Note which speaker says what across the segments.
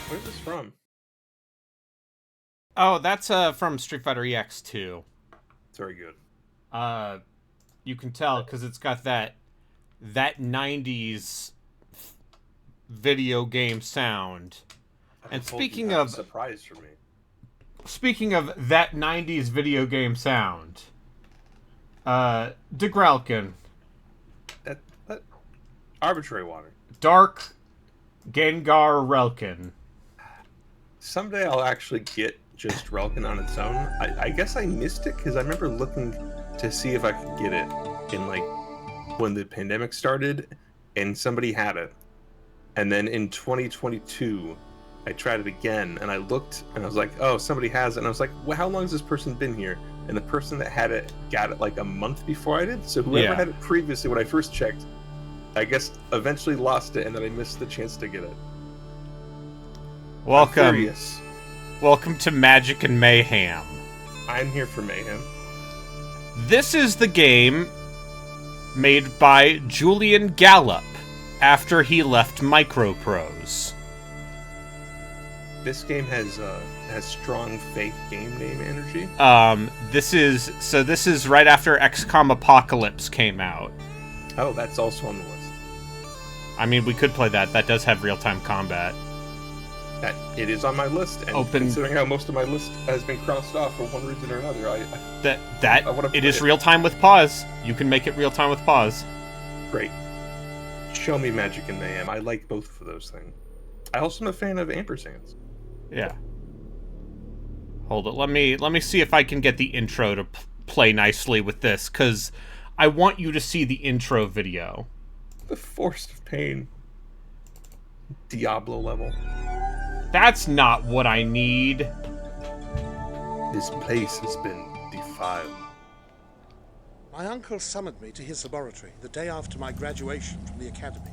Speaker 1: Where's this from?
Speaker 2: Oh, that's from Street Fighter EX 2.
Speaker 1: It's very good.
Speaker 2: You can tell because it's got that 90s video game sound. And speaking of
Speaker 1: a surprise for me.
Speaker 2: Speaking of that 90s video game sound, DeGralkin.
Speaker 1: That arbitrary water.
Speaker 2: Dark Gengar Relkin.
Speaker 1: Someday I'll actually get just Relkin on its own. I guess I missed it because I remember looking to see if I could get it in like when the pandemic started and somebody had it. And then in 2022, I tried it again and I looked and I was like, oh, somebody has it. And I was like, well, how long has this person been here? And the person that had it got it like a month before I did. So whoever had it previously when I first checked, I guess eventually lost it and then I missed the chance to get it.
Speaker 2: Welcome to Magic and Mayhem.
Speaker 1: I'm here for Mayhem.
Speaker 2: This is the game made by Julian Gallup after he left Microprose.
Speaker 1: This game has strong fake game name energy.
Speaker 2: This is right after XCOM Apocalypse came out.
Speaker 1: Oh, that's also on the list.
Speaker 2: I mean, we could play that. That does have real-time combat.
Speaker 1: That it is on my list, and considering how most of my list has been crossed off for one reason or another,
Speaker 2: it is real-time with pause. You can make it real-time with pause.
Speaker 1: Great. Show me Magic and Mayhem. I like both of those things. I also am a fan of ampersands.
Speaker 2: Yeah. Hold it. Let me see if I can get the intro to play nicely with this, because I want you to see the intro video.
Speaker 1: The Force of Pain. Diablo level.
Speaker 2: That's not what I need.
Speaker 1: This place has been defiled.
Speaker 3: My uncle summoned me to his laboratory the day after my graduation from the academy.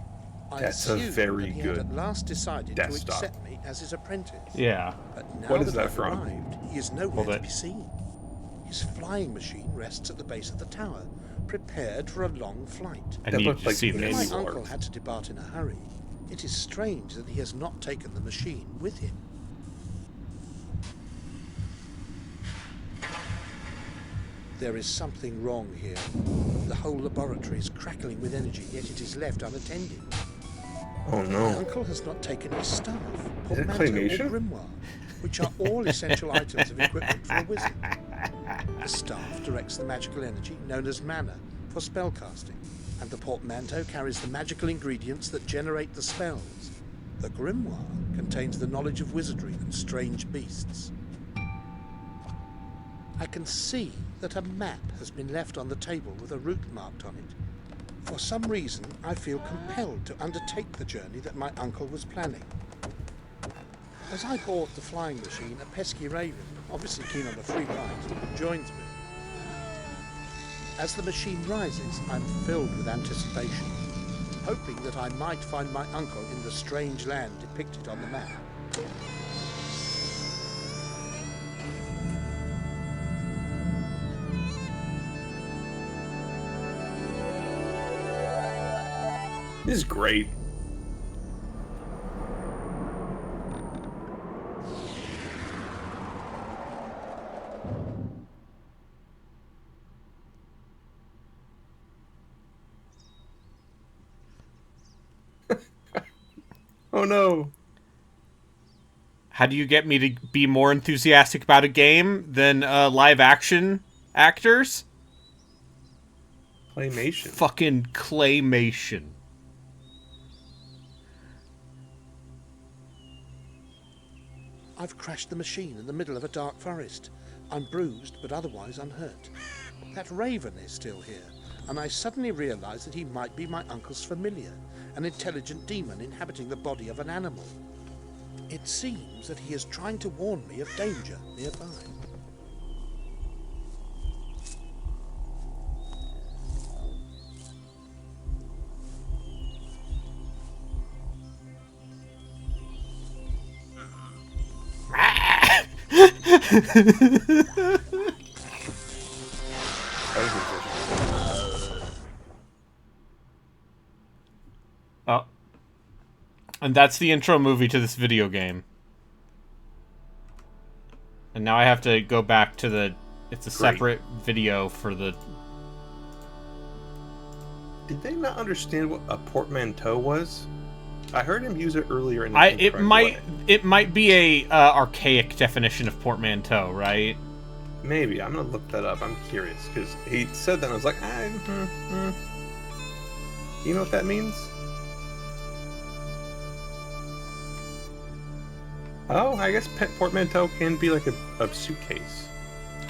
Speaker 3: I
Speaker 1: That's a
Speaker 3: assumed
Speaker 1: very
Speaker 3: that he had
Speaker 1: good
Speaker 3: at last decided to
Speaker 1: desktop.
Speaker 3: accept me as his apprentice.
Speaker 2: Yeah.
Speaker 3: But now
Speaker 1: What is
Speaker 3: that
Speaker 1: that
Speaker 3: I've
Speaker 1: from?
Speaker 3: arrived, he is nowhere
Speaker 2: Hold
Speaker 3: to
Speaker 2: it.
Speaker 3: be seen. His flying machine rests at the base of the tower, prepared for a long flight.
Speaker 2: I
Speaker 1: That
Speaker 2: need
Speaker 1: looked
Speaker 2: to
Speaker 1: like
Speaker 2: see
Speaker 3: If my
Speaker 2: this.
Speaker 1: manual
Speaker 3: uncle
Speaker 1: art.
Speaker 3: had to depart in a hurry, it is strange that he has not taken the machine with him. There is something wrong here. The whole laboratory is crackling with energy, yet it is left unattended.
Speaker 1: Oh
Speaker 3: My
Speaker 1: no.
Speaker 3: uncle has not taken his staff,
Speaker 1: Is it
Speaker 3: portmanteau, or
Speaker 1: claymation?
Speaker 3: grimoire, which are all essential items of equipment for a wizard. The staff directs the magical energy, known as mana, for spellcasting, and the portmanteau carries the magical ingredients that generate the spells. The grimoire contains the knowledge of wizardry and strange beasts. I can see that a map has been left on the table with a route marked on it. For some reason, I feel compelled to undertake the journey that my uncle was planning. As I board the flying machine, a pesky raven, obviously keen on a free ride, joins me. As the machine rises, I'm filled with anticipation, hoping that I might find my uncle in the strange land depicted on the map.
Speaker 1: This is great. Oh no.
Speaker 2: How do you get me to be more enthusiastic about a game than live action actors?
Speaker 1: Claymation.
Speaker 2: Fucking claymation.
Speaker 3: I've crashed the machine in the middle of a dark forest. I'm bruised, but otherwise unhurt. That raven is still here, and I suddenly realise that he might be my uncle's familiar, an intelligent demon inhabiting the body of an animal. It seems that he is trying to warn me of danger nearby.
Speaker 2: Oh. And that's the intro movie to this video game. And now I have to go back to the... It's a separate video for the...
Speaker 1: Did they not understand what a portmanteau was? I heard him use it earlier in the
Speaker 2: It might be a archaic definition of portmanteau, right?
Speaker 1: Maybe. I'm gonna look that up. I'm curious because he said that and I was like, you know what that means? Oh, I guess portmanteau can be like a suitcase.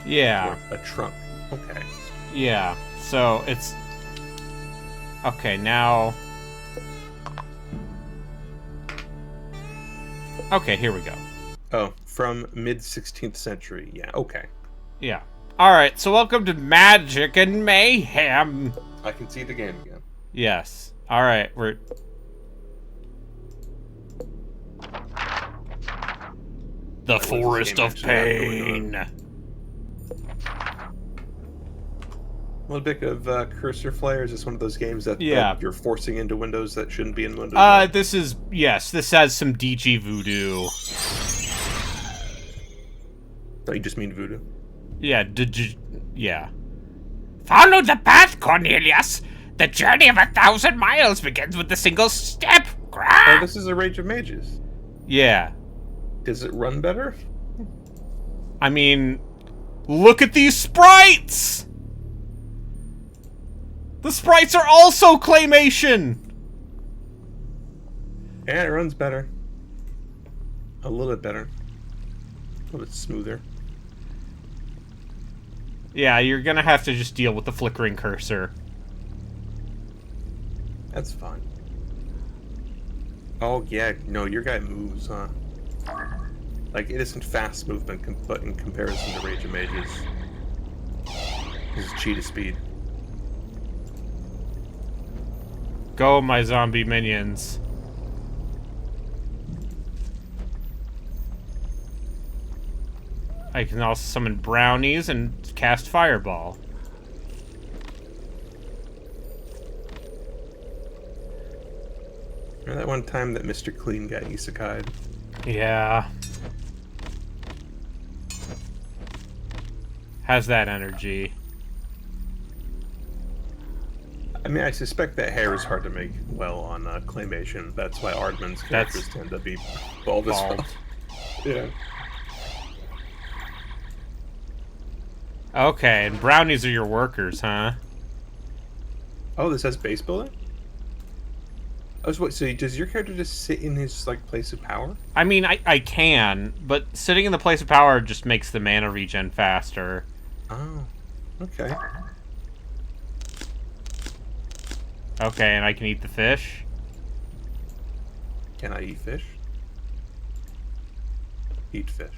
Speaker 2: Yeah.
Speaker 1: Or a trunk. Okay.
Speaker 2: Yeah. So it's... Okay, now... Okay, here we go.
Speaker 1: Oh, from mid-16th century. Yeah, okay.
Speaker 2: Yeah. Alright, so welcome to Magic and Mayhem!
Speaker 1: I can see the game again.
Speaker 2: Yes. Alright, we're... The Forest of Pain.
Speaker 1: A little bit of cursor flare. Is this one of those games that you're forcing into windows that shouldn't be in windows?
Speaker 2: This is... Yes, this has some DG voodoo.
Speaker 1: Oh, you just mean voodoo?
Speaker 2: Yeah, yeah.
Speaker 4: Follow the path, Cornelius. The journey of 1,000 miles begins with a single step.
Speaker 1: Oh, this is a Rage of Mages.
Speaker 2: Yeah.
Speaker 1: Does it run better?
Speaker 2: I mean, look at these sprites! The sprites are also claymation!
Speaker 1: Yeah, it runs better. A little bit better. A little bit smoother.
Speaker 2: Yeah, you're gonna have to just deal with the flickering cursor.
Speaker 1: That's fine. Oh, yeah. No, your guy moves, huh? Like, it isn't fast movement, but in comparison to Rage of Mages, this is cheetah speed.
Speaker 2: Go, my zombie minions. I can also summon brownies and cast fireball.
Speaker 1: Remember that one time that Mr. Clean got isekai'd?
Speaker 2: Yeah. Has that energy.
Speaker 1: I mean, I suspect that hair is hard to make well on claymation. That's why Aardman's characters tend to be bald as
Speaker 2: Bald.
Speaker 1: well. Yeah.
Speaker 2: Okay, and brownies are your workers, huh?
Speaker 1: Oh, this has base building? Oh, so does your character just sit in his, like, place of power?
Speaker 2: I mean, I can, but sitting in the place of power just makes the mana regen faster.
Speaker 1: Oh, okay.
Speaker 2: Okay, and I can eat the fish.
Speaker 1: Can I eat fish? Eat fish.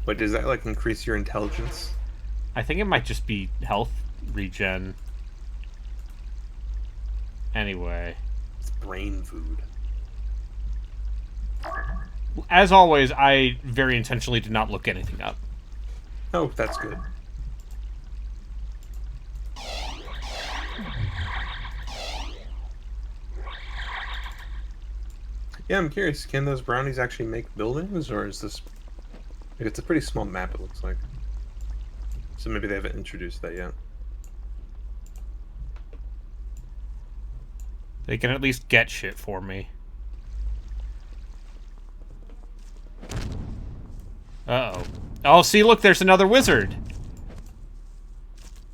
Speaker 1: But does that, like, increase your intelligence?
Speaker 2: I think it might just be health regen. Anyway.
Speaker 1: It's brain food.
Speaker 2: As always, I very intentionally did not look anything up.
Speaker 1: Oh, that's good. Yeah, I'm curious. Can those brownies actually make buildings, or is this... Like, it's a pretty small map, it looks like. So maybe they haven't introduced that yet.
Speaker 2: They can at least get shit for me. Uh-oh. Oh, see, look, there's another wizard.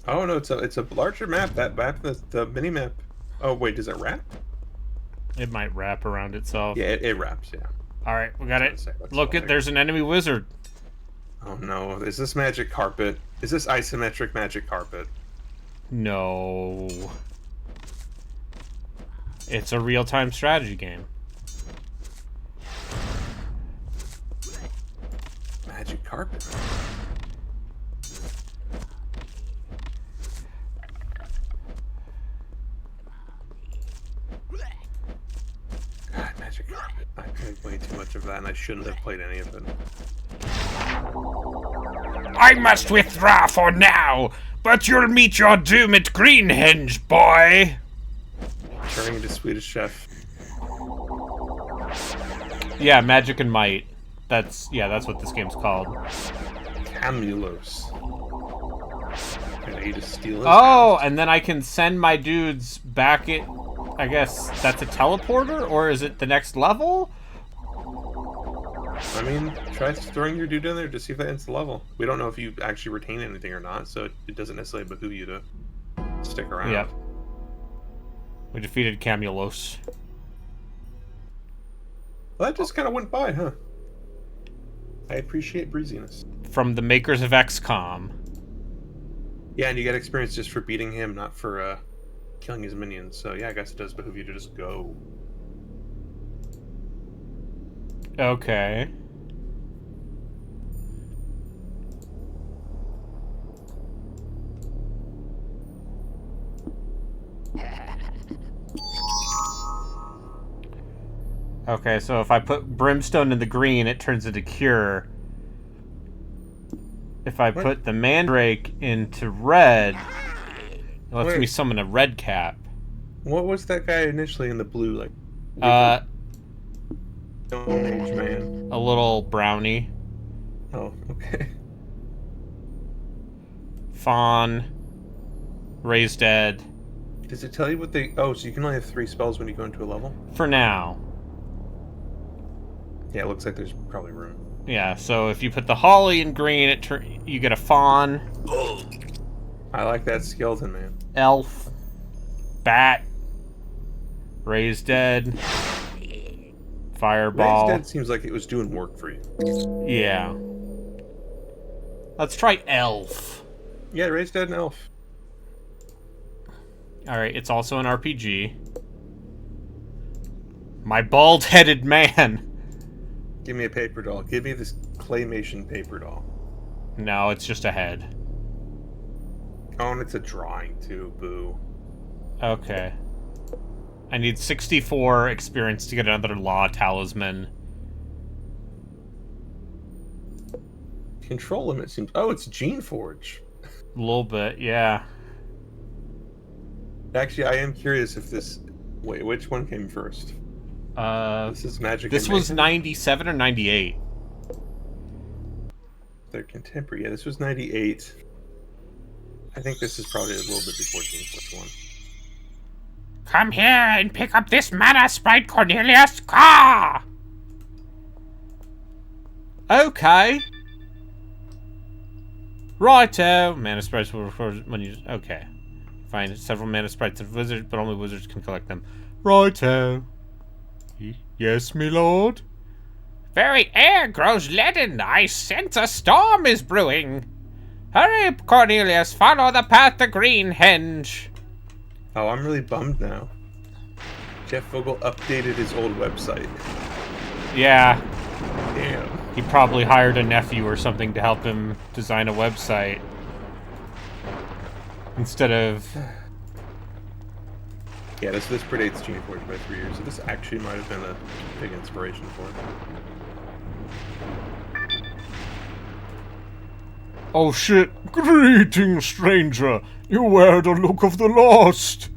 Speaker 1: Oh, no, it's a larger map. That map, the mini-map... Oh, wait, does it wrap?
Speaker 2: It might wrap around itself.
Speaker 1: Yeah, it wraps, yeah.
Speaker 2: Alright, we got it.
Speaker 1: That's
Speaker 2: Look, there's an enemy wizard.
Speaker 1: Oh, no. Is this magic carpet? Is this isometric magic carpet?
Speaker 2: No. It's a real-time strategy game.
Speaker 1: Magic carpet. God, magic carpet. I played way too much of that, and I shouldn't have played any of it.
Speaker 4: I must withdraw for now, but you'll meet your doom at Greenhenge, boy.
Speaker 1: Turning into Swedish Chef.
Speaker 2: Yeah, Magic and Might. That's what this game's called.
Speaker 1: Camulos. Can I just steal his
Speaker 2: Oh,
Speaker 1: house?
Speaker 2: and then I can send my dudes back it. I guess that's a teleporter, or is it the next level?
Speaker 1: I mean, try throwing your dude in there to see if that ends the level. We don't know if you actually retain anything or not, so it doesn't necessarily behoove you to stick around.
Speaker 2: Yep. We defeated Camulos.
Speaker 1: Well, that just kind of went by, huh? I appreciate breeziness.
Speaker 2: From the makers of XCOM.
Speaker 1: Yeah, and you get experience just for beating him, not for killing his minions. So yeah, I guess it does behoove you to just go.
Speaker 2: Okay. Okay, so if I put brimstone in the green, it turns into cure. If I put the mandrake into red, it lets me summon a red cap.
Speaker 1: What was that guy initially in the blue, like? Stone Age man.
Speaker 2: A little brownie.
Speaker 1: Oh, okay.
Speaker 2: Fawn. Raise dead.
Speaker 1: Does it tell you what they... Oh, so you can only have 3 spells when you go into a level?
Speaker 2: For now.
Speaker 1: Yeah, it looks like there's probably room.
Speaker 2: Yeah, so if you put the holly in green, you get a fawn.
Speaker 1: I like that skeleton, man.
Speaker 2: Elf. Bat. Raise dead. Fireball.
Speaker 1: Raised Dead seems like it was doing work for you.
Speaker 2: Yeah. Let's try elf.
Speaker 1: Yeah, Raised Dead and Elf.
Speaker 2: Alright, it's also an RPG. My bald-headed man.
Speaker 1: Give me a paper doll. Give me this claymation paper doll.
Speaker 2: No, it's just a head.
Speaker 1: Oh, and it's a drawing too. Boo.
Speaker 2: Okay. I need 64 experience to get another law talisman.
Speaker 1: Control limit seems... Oh, it's Gene Forge.
Speaker 2: A little bit, yeah.
Speaker 1: Actually, I am curious if this... Wait, which one came first? This is Magic
Speaker 2: This
Speaker 1: and
Speaker 2: was
Speaker 1: Mayhem?
Speaker 2: 97 or 98?
Speaker 1: They're contemporary. Yeah, this was 98. I think this is probably a little bit before Gene Forge 1.
Speaker 4: Come here and pick up this mana sprite, Cornelius. Caw!
Speaker 2: Okay. Righto. Mana sprites will refer when you... Okay. Find several mana sprites of wizards, but only wizards can collect them. Righto. Yes, me lord?
Speaker 4: Very air grows leaden. I sense a storm is brewing. Hurry, Cornelius. Follow the path to Greenhenge.
Speaker 1: Oh, I'm really bummed now. Jeff Vogel updated his old website.
Speaker 2: Yeah.
Speaker 1: Damn.
Speaker 2: He probably hired a nephew or something to help him design a website. Instead of...
Speaker 1: Yeah, this predates Gene Forge by 3 years, so this actually might have been a big inspiration for it.
Speaker 2: Oh shit! Greetings, stranger! You wear the look of the lost!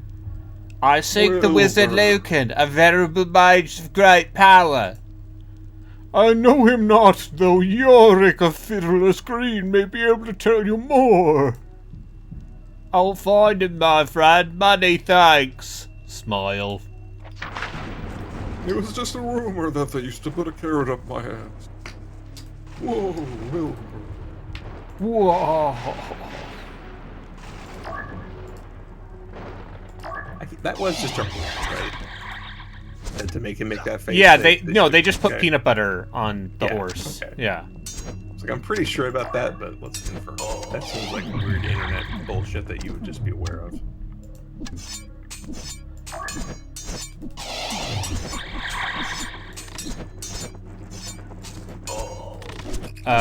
Speaker 2: I seek the wizard Lucan, a venerable mage of great power. I know him not, though Yorick of Fiddler's Green may be able to tell you more. I'll find him, my friend. Many thanks. Smile.
Speaker 5: It was just a rumor that they used to put a carrot up my ass. Whoa, Wilbur.
Speaker 2: Whoa.
Speaker 1: That was just a rumor, right? And to make him make that face.
Speaker 2: Yeah, they just put
Speaker 1: okay.
Speaker 2: peanut butter on the horse.
Speaker 1: Okay.
Speaker 2: Yeah.
Speaker 1: It's like, I'm pretty sure about that, but let's confirm. That seems like weird internet bullshit that you would just be aware of.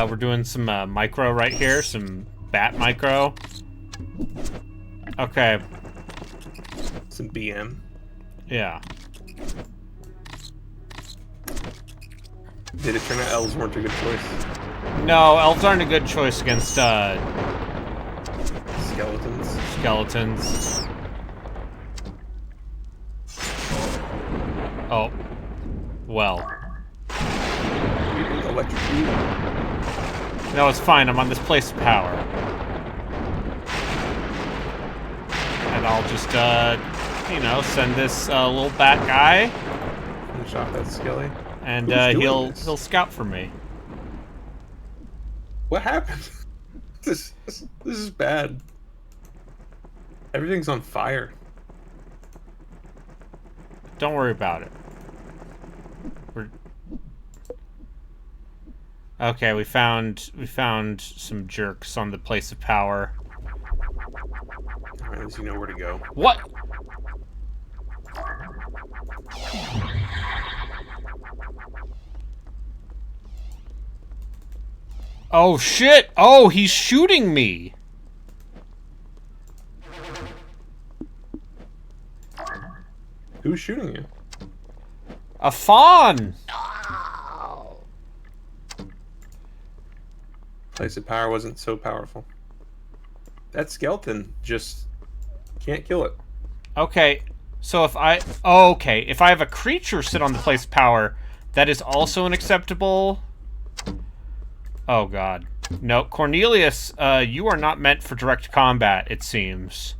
Speaker 2: We're doing some micro right here, some bat micro. Okay.
Speaker 1: Some BM.
Speaker 2: Yeah.
Speaker 1: Did it turn out elves weren't a good choice?
Speaker 2: No, elves aren't a good choice against
Speaker 1: Skeletons.
Speaker 2: skeletons. Oh. Well.
Speaker 1: People electrocute.
Speaker 2: No, it's fine. I'm on this place of power. And I'll just, you know, send this little bat guy.
Speaker 1: Finish off that skelly.
Speaker 2: And
Speaker 1: Who's doing
Speaker 2: he'll
Speaker 1: this?
Speaker 2: scout for me.
Speaker 1: What happened? This is bad. Everything's on fire.
Speaker 2: Don't worry about it. Okay, we found some jerks on the place of power.
Speaker 1: Alright, at least you know where to go.
Speaker 2: What? Oh shit! Oh, he's shooting me!
Speaker 1: Who's shooting you?
Speaker 2: A fawn!
Speaker 1: Place of power wasn't so powerful. That skeleton just can't kill it.
Speaker 2: Okay, so if I... Oh, okay, if I have a creature sit on the place of power, that is also unacceptable... Oh god. No, Cornelius, you are not meant for direct combat, it seems.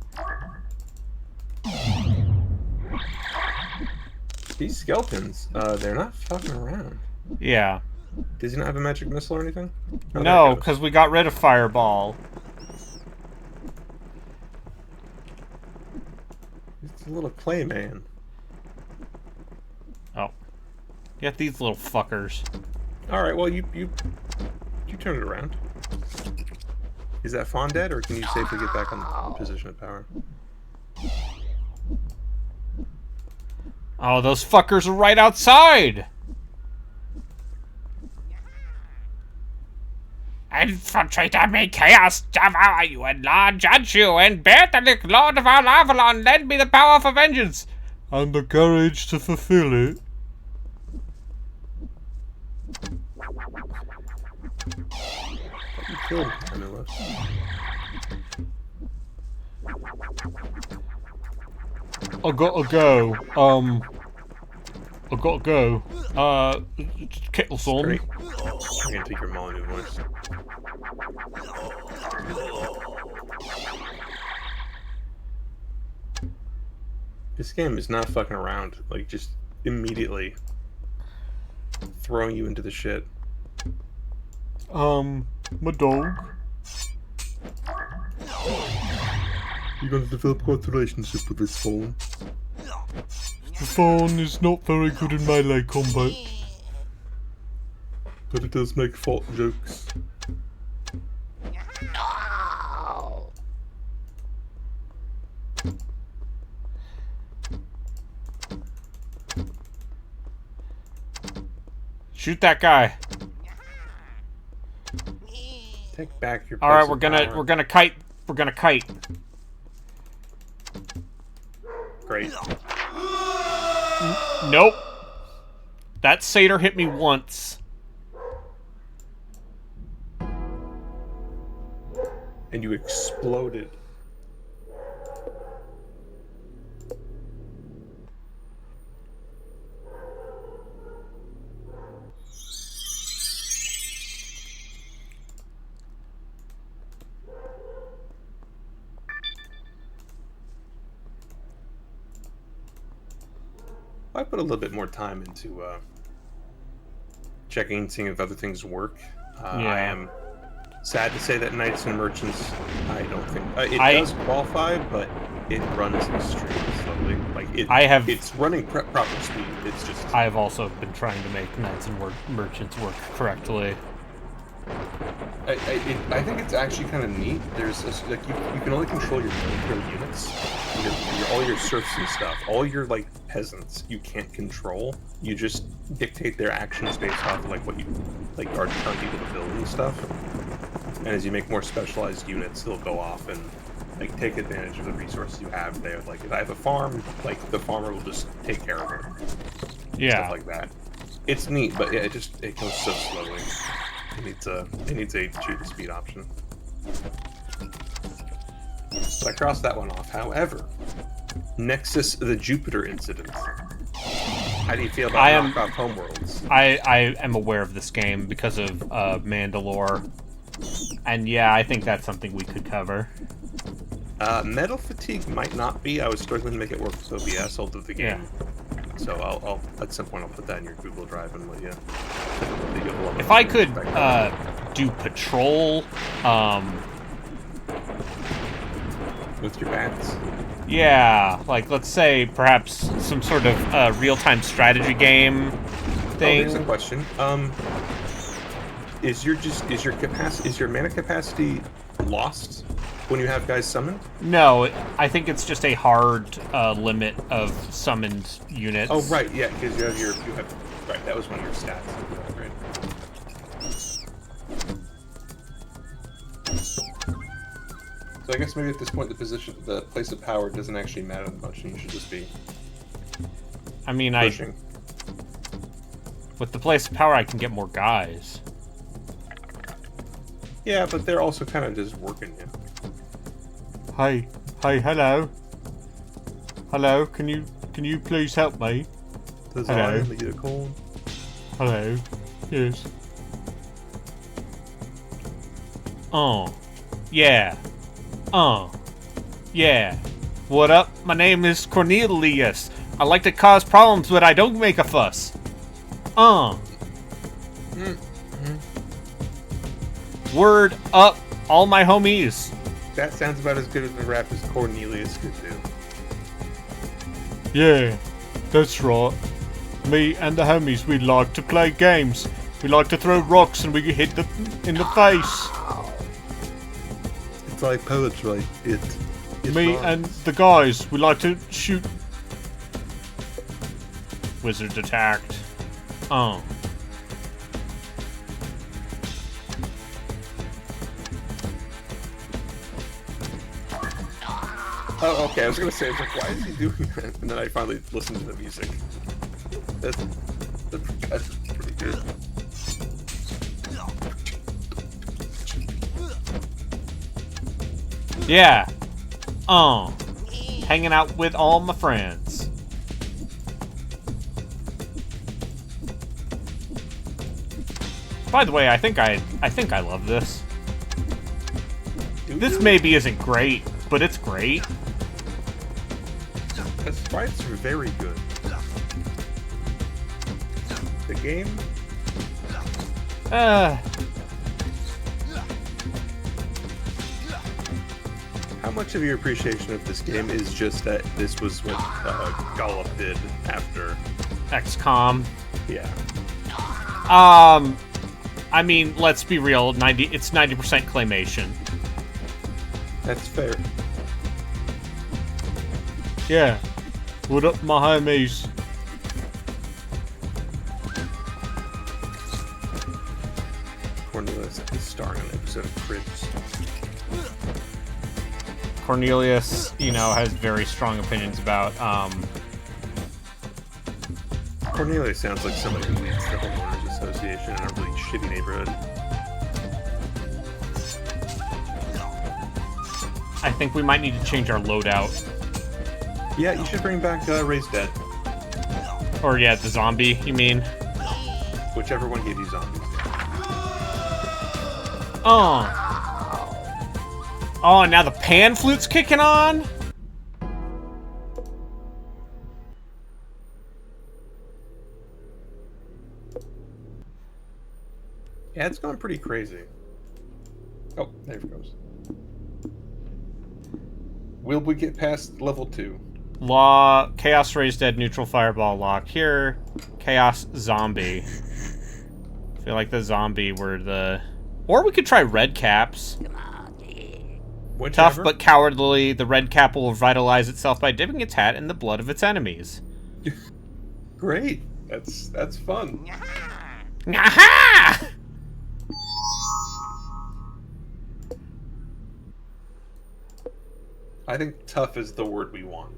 Speaker 1: These skeletons, they're not fucking around.
Speaker 2: Yeah.
Speaker 1: Does he not have a magic missile or anything? Oh, there
Speaker 2: No,
Speaker 1: it goes.
Speaker 2: because we got rid of Fireball.
Speaker 1: It's a little clay man.
Speaker 2: Oh. Get these little fuckers.
Speaker 1: Alright, well, you turn it around. Is that fawn dead, or can you safely get back on the position of power?
Speaker 2: Oh, those fuckers are right outside!
Speaker 4: Infiltrate and make chaos devour you and large judge you, and Bertalik, Lord of all Avalon, lend me the power for vengeance.
Speaker 2: And the courage to fulfill it.
Speaker 1: You killed Camilla.
Speaker 2: I gotta go. I gotta go. Kettle's on.
Speaker 1: Great. I'm gonna take your Molyneux voice. This game is not fucking around. Like, just immediately throwing you into the shit.
Speaker 2: My dog.
Speaker 1: You're gonna develop quite a relationship with this phone.
Speaker 2: The phone is not very good in melee combat.
Speaker 1: But it does make fault jokes.
Speaker 2: Shoot that guy.
Speaker 1: Take back your.
Speaker 2: All right,
Speaker 1: place
Speaker 2: we're
Speaker 1: of
Speaker 2: gonna
Speaker 1: power.
Speaker 2: we're gonna kite.
Speaker 1: Great.
Speaker 2: Nope. That satyr hit me once.
Speaker 1: And you exploded. I put a little bit more time into checking and seeing if other things work. I am sad to say that Knights and Merchants, I don't think it does qualify, but it runs extremely slowly. Like it's running proper speed. It's just.
Speaker 2: I have also been trying to make Knights and Merchants work correctly.
Speaker 1: I think it's actually kind of neat. There's like you can only control your military units, all your serfs and stuff, all your like peasants. You can't control. You just dictate their actions based off of like what you like are telling people to build and stuff. And as you make more specialized units, they'll go off and like take advantage of the resources you have there. Like if I have a farm, like the farmer will just take care of it.
Speaker 2: Yeah,
Speaker 1: stuff like that. It's neat, but yeah, it goes so slowly. It needs a shoot the speed option. So I crossed that one off. However, Nexus the Jupiter incident. How do you feel about knockoff homeworlds?
Speaker 2: I am aware of this game because of Mandalore. And yeah, I think that's something we could cover.
Speaker 1: Metal fatigue might not be. I was struggling to make it work with OBS. I'll do the game. Yeah. So I'll at some point I'll put that in your Google Drive and let you.
Speaker 2: If I could do patrol,
Speaker 1: with your bats.
Speaker 2: Yeah, like let's say perhaps some sort of real-time strategy game thing.
Speaker 1: Oh, here's a question. Is your mana capacity lost when you have guys summoned?
Speaker 2: No, I think it's just a hard limit of summoned units.
Speaker 1: Oh right, yeah, because you have right. That was one of your stats. Right. So I guess maybe at this point the place of power doesn't actually matter that much, and you should just be.
Speaker 2: I mean,
Speaker 1: pushing.
Speaker 2: With the place of power, I can get more guys.
Speaker 1: Yeah, but they're also kind of just working you.
Speaker 2: Hey, hello. Hello, can you please help me?
Speaker 1: Hello. Let me get a call.
Speaker 2: Hello. Yes. Oh. Yeah. Yeah. What up? My name is Cornelius. I like to cause problems, but I don't make a fuss. Word up, all my homies.
Speaker 1: That sounds about as good as the rap as Cornelius could do.
Speaker 2: Yeah, that's right. Me and the homies, we like to play games. We like to throw rocks and we get hit in the face.
Speaker 1: It's like poetry. It's
Speaker 2: Me
Speaker 1: fun.
Speaker 2: and the guys, we like to shoot. Wizards attacked.
Speaker 1: Oh, okay. I was gonna say, I was like, why is he doing that? And then I finally listened to the music. That's pretty good.
Speaker 2: Yeah. Hanging out with all my friends. By the way, I think I love this. This maybe isn't great, but it's great.
Speaker 1: The sprites are very good. The game? How much of your appreciation of this game is just that this was what Gollop did after
Speaker 2: XCOM.
Speaker 1: Yeah.
Speaker 2: I mean, let's be real. It's 90% claymation.
Speaker 1: That's fair.
Speaker 2: Yeah. What up, my homies?
Speaker 1: Cornelius is starring on an episode of Cribs.
Speaker 2: Cornelius, you know, has very strong opinions about,
Speaker 1: Cornelius sounds like somebody who leads the homeowners association in a really shitty neighborhood.
Speaker 2: I think we might need to change our loadout.
Speaker 1: Yeah, you should bring back Raised Dead.
Speaker 2: Or, yeah, the zombie, you mean?
Speaker 1: Whichever one gave you zombies.
Speaker 2: Oh, now the pan flute's kicking on?
Speaker 1: Yeah, it's going pretty crazy. Oh, there it goes. Will we get past level 2?
Speaker 2: Law, Chaos Raised Dead, Neutral Fireball lock. Here, Chaos Zombie. I feel like the zombie were the... Or we could try Red Caps.
Speaker 1: Whichever.
Speaker 2: Tough but cowardly, the Red Cap will revitalize itself by dipping its hat in the blood of its enemies.
Speaker 1: Great. That's fun.
Speaker 2: Aha!
Speaker 1: I think tough is the word we want.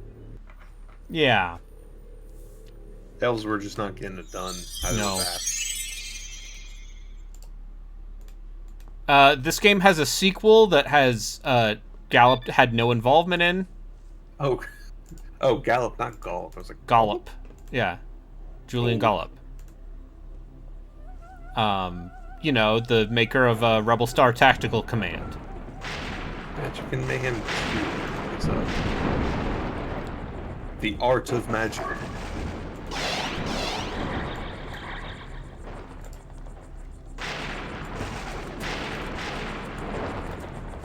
Speaker 2: Yeah.
Speaker 1: Else we're just not getting it done out of
Speaker 2: No.
Speaker 1: the bat.
Speaker 2: This game has a sequel that has Gallop had no involvement in.
Speaker 1: Oh, Gallop, not Gollop. I was like,
Speaker 2: Gollop. Yeah. Julian Gollop. You know, the maker of Rebel Star Tactical Command.
Speaker 1: Magic and Mayhem 2. It's the art of magic.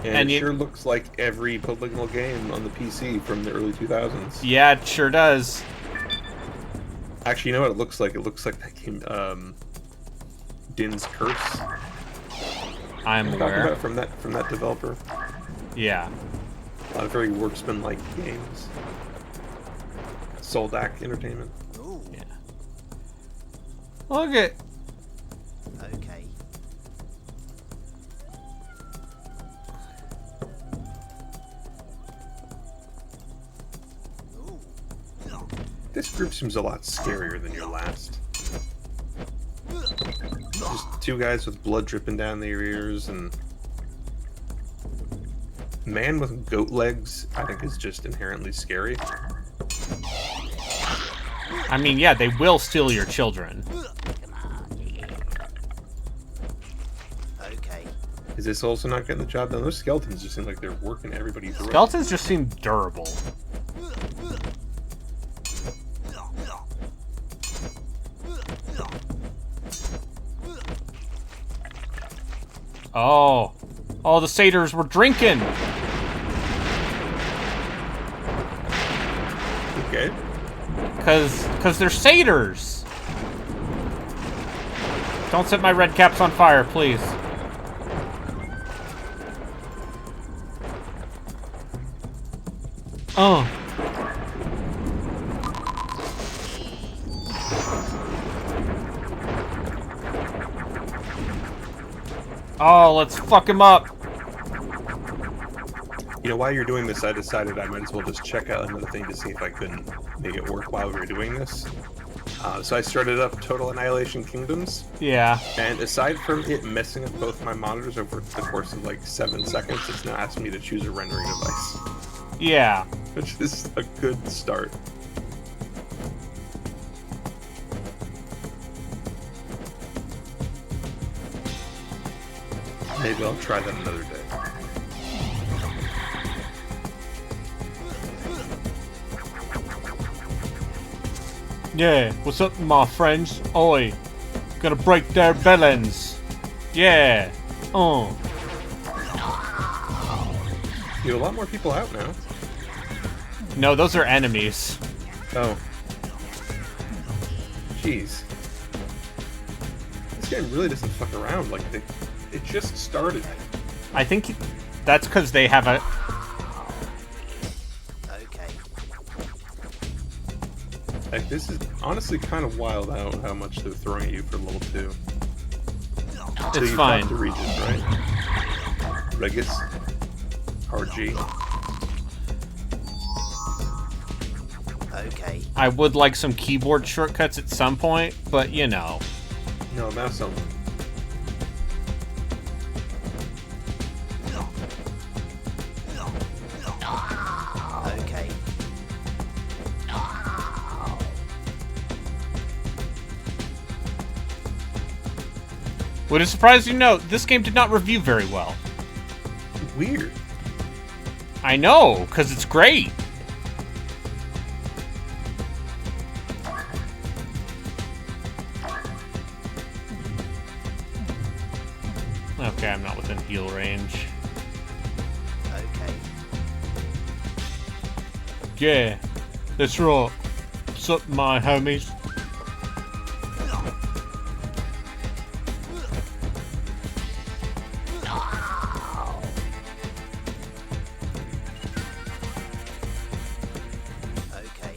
Speaker 1: And it sure looks like every polygonal game on the PC from the early 2000s.
Speaker 2: Yeah, it sure does.
Speaker 1: Actually, you know what it looks like? It looks like that game, Din's Curse.
Speaker 2: I'm aware.
Speaker 1: About from that developer.
Speaker 2: Yeah.
Speaker 1: A lot of very worksman-like games. Soldak Entertainment.
Speaker 2: Yeah. Look at.
Speaker 6: Okay.
Speaker 1: This group seems a lot scarier than your last. Just two guys with blood dripping down their ears, and man with goat legs, I think, is just inherently scary.
Speaker 2: I mean, yeah, they will steal your children.
Speaker 6: Okay.
Speaker 1: Is this also not getting the job done? Those skeletons just seem like they're working everybody through.
Speaker 2: Skeletons just seem durable. Oh. Oh, the satyrs were drinking!
Speaker 1: Okay.
Speaker 2: Cause they're satyrs! Don't set my red caps on fire, please. Oh. Oh, let's fuck him up.
Speaker 1: You know, while you're doing this, I decided I might as well just check out another thing to see if I couldn't make it work while we were doing this. So I started up Total Annihilation Kingdoms,
Speaker 2: Yeah.
Speaker 1: and aside from it messing up both my monitors over the course of like 7 seconds, it's now asking me to choose a rendering device,
Speaker 2: Yeah.
Speaker 1: which is a good start. Maybe I'll try that another day.
Speaker 2: Yeah. What's up, my friends? Oi. Gonna break their bellends. Yeah.
Speaker 1: You have a lot more people out now.
Speaker 2: No, those are enemies.
Speaker 1: Oh. Jeez. This game really doesn't fuck around. Like, it just started.
Speaker 2: I think that's because they have a...
Speaker 6: Okay.
Speaker 1: Like, this is honestly kind of wild how much they're throwing at you for level 2. So
Speaker 2: It's
Speaker 1: you
Speaker 2: fine.
Speaker 1: talked to Regis, right? Regis? RG?
Speaker 6: Okay.
Speaker 2: I would like some keyboard shortcuts at some point, but you know.
Speaker 1: No, mouse only.
Speaker 6: Okay.
Speaker 2: Would it surprise you to know, this game did not review very well.
Speaker 1: Weird.
Speaker 2: I know, because it's great. Okay, I'm not within heal range.
Speaker 6: Okay.
Speaker 2: Yeah, that's right. What's up, my homies?
Speaker 6: Okay.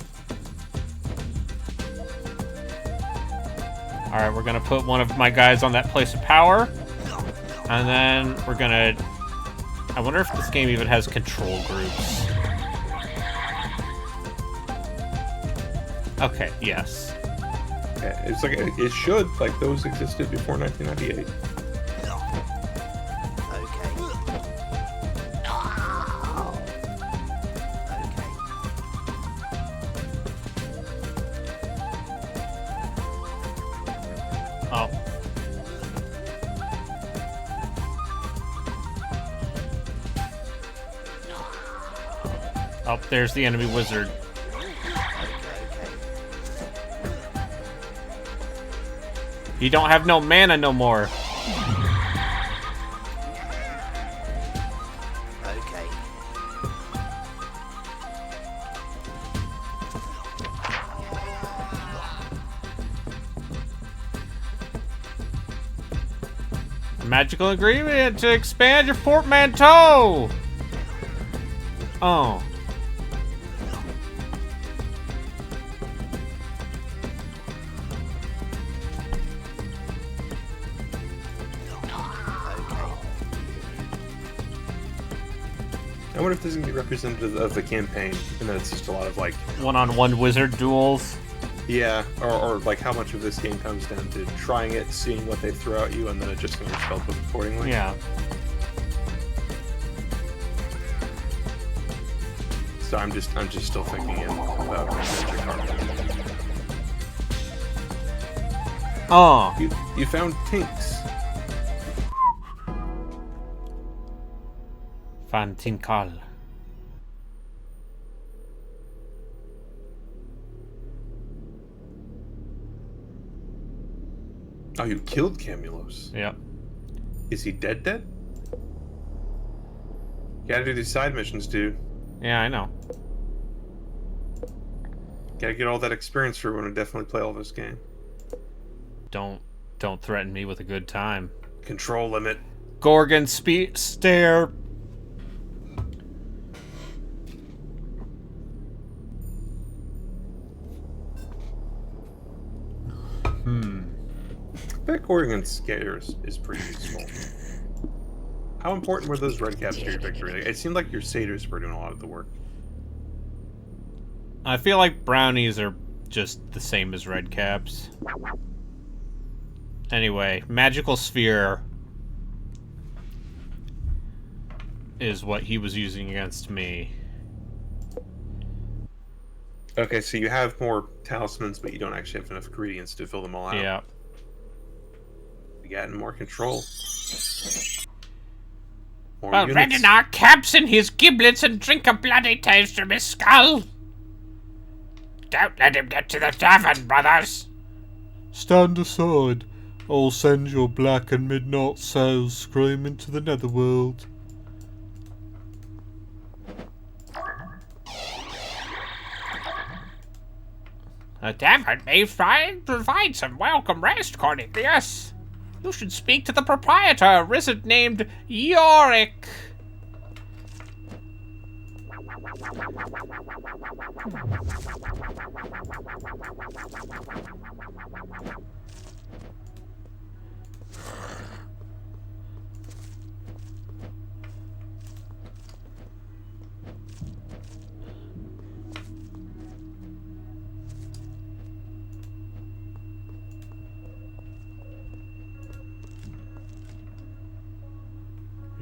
Speaker 2: Alright, we're gonna put one of my guys on that place of power. And then we're gonna... I wonder if this game even has control groups. Okay, yes.
Speaker 1: Yeah, it's like, it should. Like, those existed before 1998.
Speaker 6: Okay. Okay.
Speaker 2: Oh. Oh, there's the enemy wizard. You don't have no mana no more.
Speaker 6: Okay.
Speaker 2: Magical ingredient to expand your portmanteau. Oh.
Speaker 1: I wonder if this is going to be representative of the campaign, and then it's just a lot of, like...
Speaker 2: One-on-one wizard duels.
Speaker 1: Yeah, or like how much of this game comes down to trying it, seeing what they throw at you, and then adjusting your spellbook accordingly.
Speaker 2: Yeah.
Speaker 1: So I'm just still thinking about Magic Carpet.
Speaker 2: Oh.
Speaker 1: You found Tinks.
Speaker 2: Fantinkal.
Speaker 1: Oh, you killed Camulos.
Speaker 2: Yep.
Speaker 1: Is he dead? Gotta do these side missions, dude.
Speaker 2: Yeah, I know.
Speaker 1: Gotta get all that experience for when we definitely play all this game.
Speaker 2: Don't threaten me with a good time.
Speaker 1: Control limit.
Speaker 2: Gorgon stare.
Speaker 1: I bet Oregon Scares is pretty useful. How important were those red caps to your victory? Like, it seemed like your satyrs were doing a lot of the work.
Speaker 2: I feel like brownies are just the same as red caps. Anyway, magical sphere is what he was using against me.
Speaker 1: Okay, so you have more talismans, but you don't actually have enough ingredients to fill them all out.
Speaker 2: Yeah.
Speaker 1: You got more control. More
Speaker 4: Well,
Speaker 1: units.
Speaker 4: redden our caps in his giblets and drink a bloody taste from his skull. Don't let him get to the tavern, brothers.
Speaker 7: Stand aside. I'll send your black and midnight souls screaming to the netherworld.
Speaker 4: The tavern may provide some welcome rest, Cornelius. You should speak to the proprietor, a wizard named Yorick.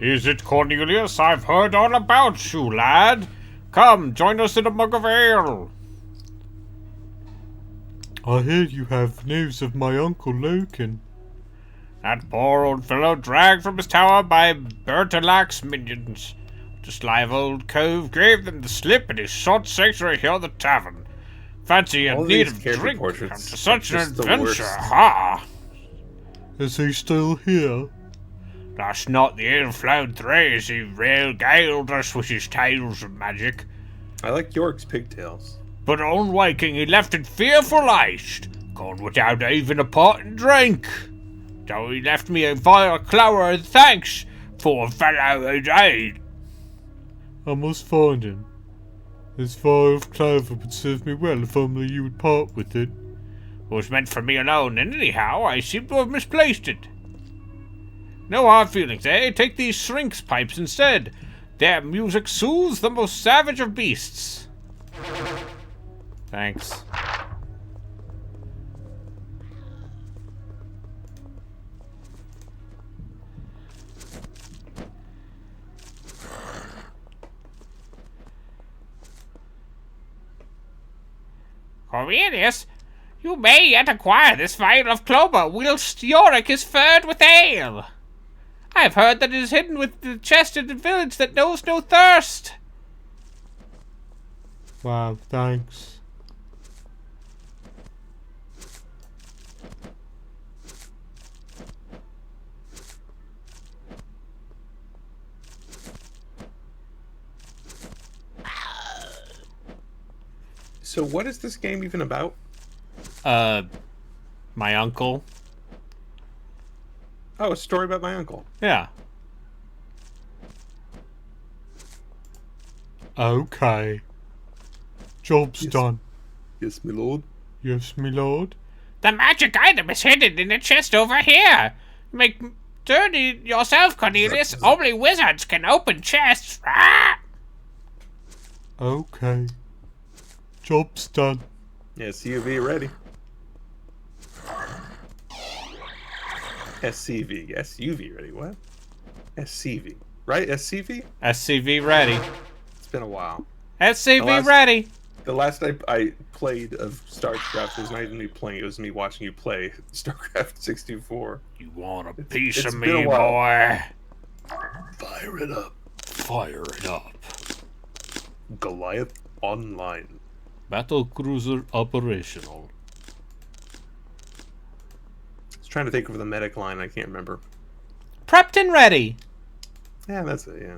Speaker 2: Is it Cornelius? I've heard all about you, lad. Come, join us in a mug of ale.
Speaker 7: I hear you have news of my Uncle Loken.
Speaker 2: That poor old fellow dragged from his tower by Bertilak's minions. The sly old cove gave them the slip and he sought sanctuary here at the tavern. Fancy in
Speaker 1: All
Speaker 2: need
Speaker 1: these
Speaker 2: of
Speaker 1: character
Speaker 2: drink
Speaker 1: portraits
Speaker 2: after
Speaker 1: are
Speaker 2: such an
Speaker 1: just the
Speaker 2: adventure,
Speaker 1: worst.
Speaker 2: ha!
Speaker 7: Is he still here?
Speaker 2: That's not the ill-flown thrace he regaled us with his tales of magic.
Speaker 1: I like York's pigtails.
Speaker 2: But on waking he left in fearful haste, gone without even a parting drink. Though he left me a vile flower of thanks for a fellow who died.
Speaker 7: I must find him. This vial of clover would serve me well if only you would part with it.
Speaker 2: It was meant for me alone, and anyhow I seem to have misplaced it. No hard feelings, eh? Take these shrink's pipes instead. Their music soothes the most savage of beasts. Thanks.
Speaker 4: Cornelius, you may yet acquire this vial of clover whilst Yorick is furred with ale. I have heard that it is hidden with the chest in the village that knows no thirst.
Speaker 7: Wow, thanks.
Speaker 1: So what is this game even about?
Speaker 2: My uncle.
Speaker 1: Oh, a story about my uncle.
Speaker 2: Yeah.
Speaker 7: Okay. Job's
Speaker 1: Yes.
Speaker 7: done.
Speaker 1: Yes, my lord.
Speaker 7: Yes, my lord.
Speaker 4: The magic item is hidden in the chest over here. Make dirty yourself, Cornelius. Only wizards can open chests. Ah!
Speaker 7: Okay. Job's done.
Speaker 1: SUV ready. SUV ready. What? SCV. Right? SCV?
Speaker 2: SCV ready.
Speaker 1: It's been a while.
Speaker 2: SCV
Speaker 1: Last-
Speaker 2: ready.
Speaker 1: The last I played of StarCraft was not even me playing, it was me watching you play StarCraft 64.
Speaker 2: You want a piece
Speaker 1: it's
Speaker 2: of
Speaker 1: been a
Speaker 2: me,
Speaker 1: while.
Speaker 2: boy?
Speaker 1: Fire it up.
Speaker 2: Fire it up.
Speaker 1: Goliath Online.
Speaker 2: Battle cruiser operational.
Speaker 1: I was trying to think of the medic line, I can't remember.
Speaker 2: Prepped and ready.
Speaker 1: Yeah, that's it, yeah.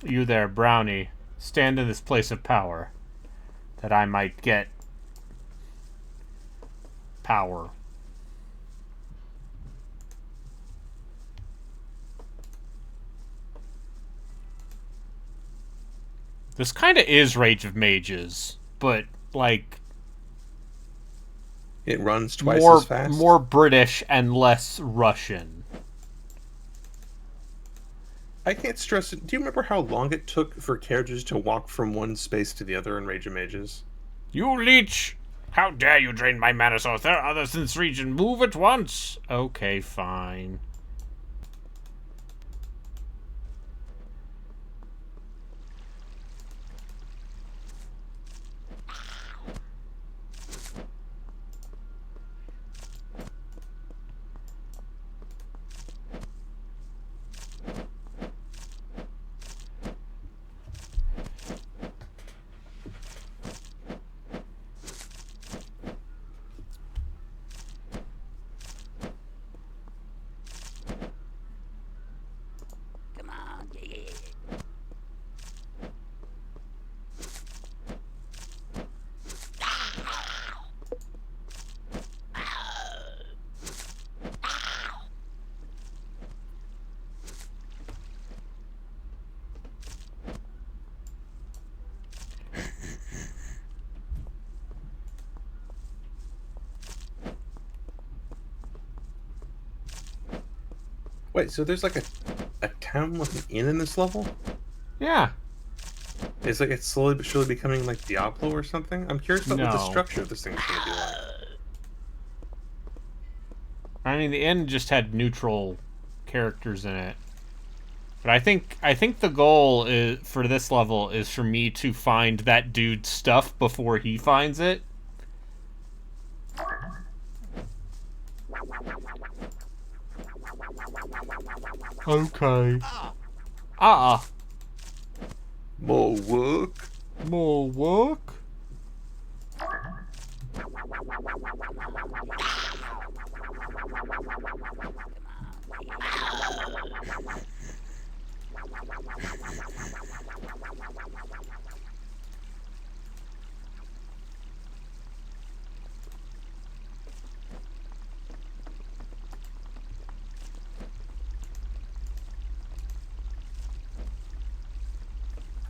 Speaker 2: You there, Brownie. Stand in this place of power, that I might get power. This kind of is Rage of Mages, but like
Speaker 1: It runs twice
Speaker 2: more
Speaker 1: as fast.
Speaker 2: more British and less Russian.
Speaker 1: I can't stress it. Do you remember how long it took for characters to walk from one space to the other in Rage of Mages?
Speaker 4: You leech! How dare you drain my mana source? There are others in this region. Move at once!
Speaker 2: Okay, fine.
Speaker 6: Come on, yeah.
Speaker 1: Wait, so there's like a town with an inn in this level?
Speaker 2: Yeah.
Speaker 1: It's like it's slowly but surely becoming like Diablo or something? I'm curious about what the
Speaker 2: No.
Speaker 1: structure of this thing is going to be like.
Speaker 2: I mean, the end just had neutral characters in it. But I think the goal is for this level is for me to find that dude's stuff before he finds it.
Speaker 7: Okay.
Speaker 1: More work?
Speaker 7: More work?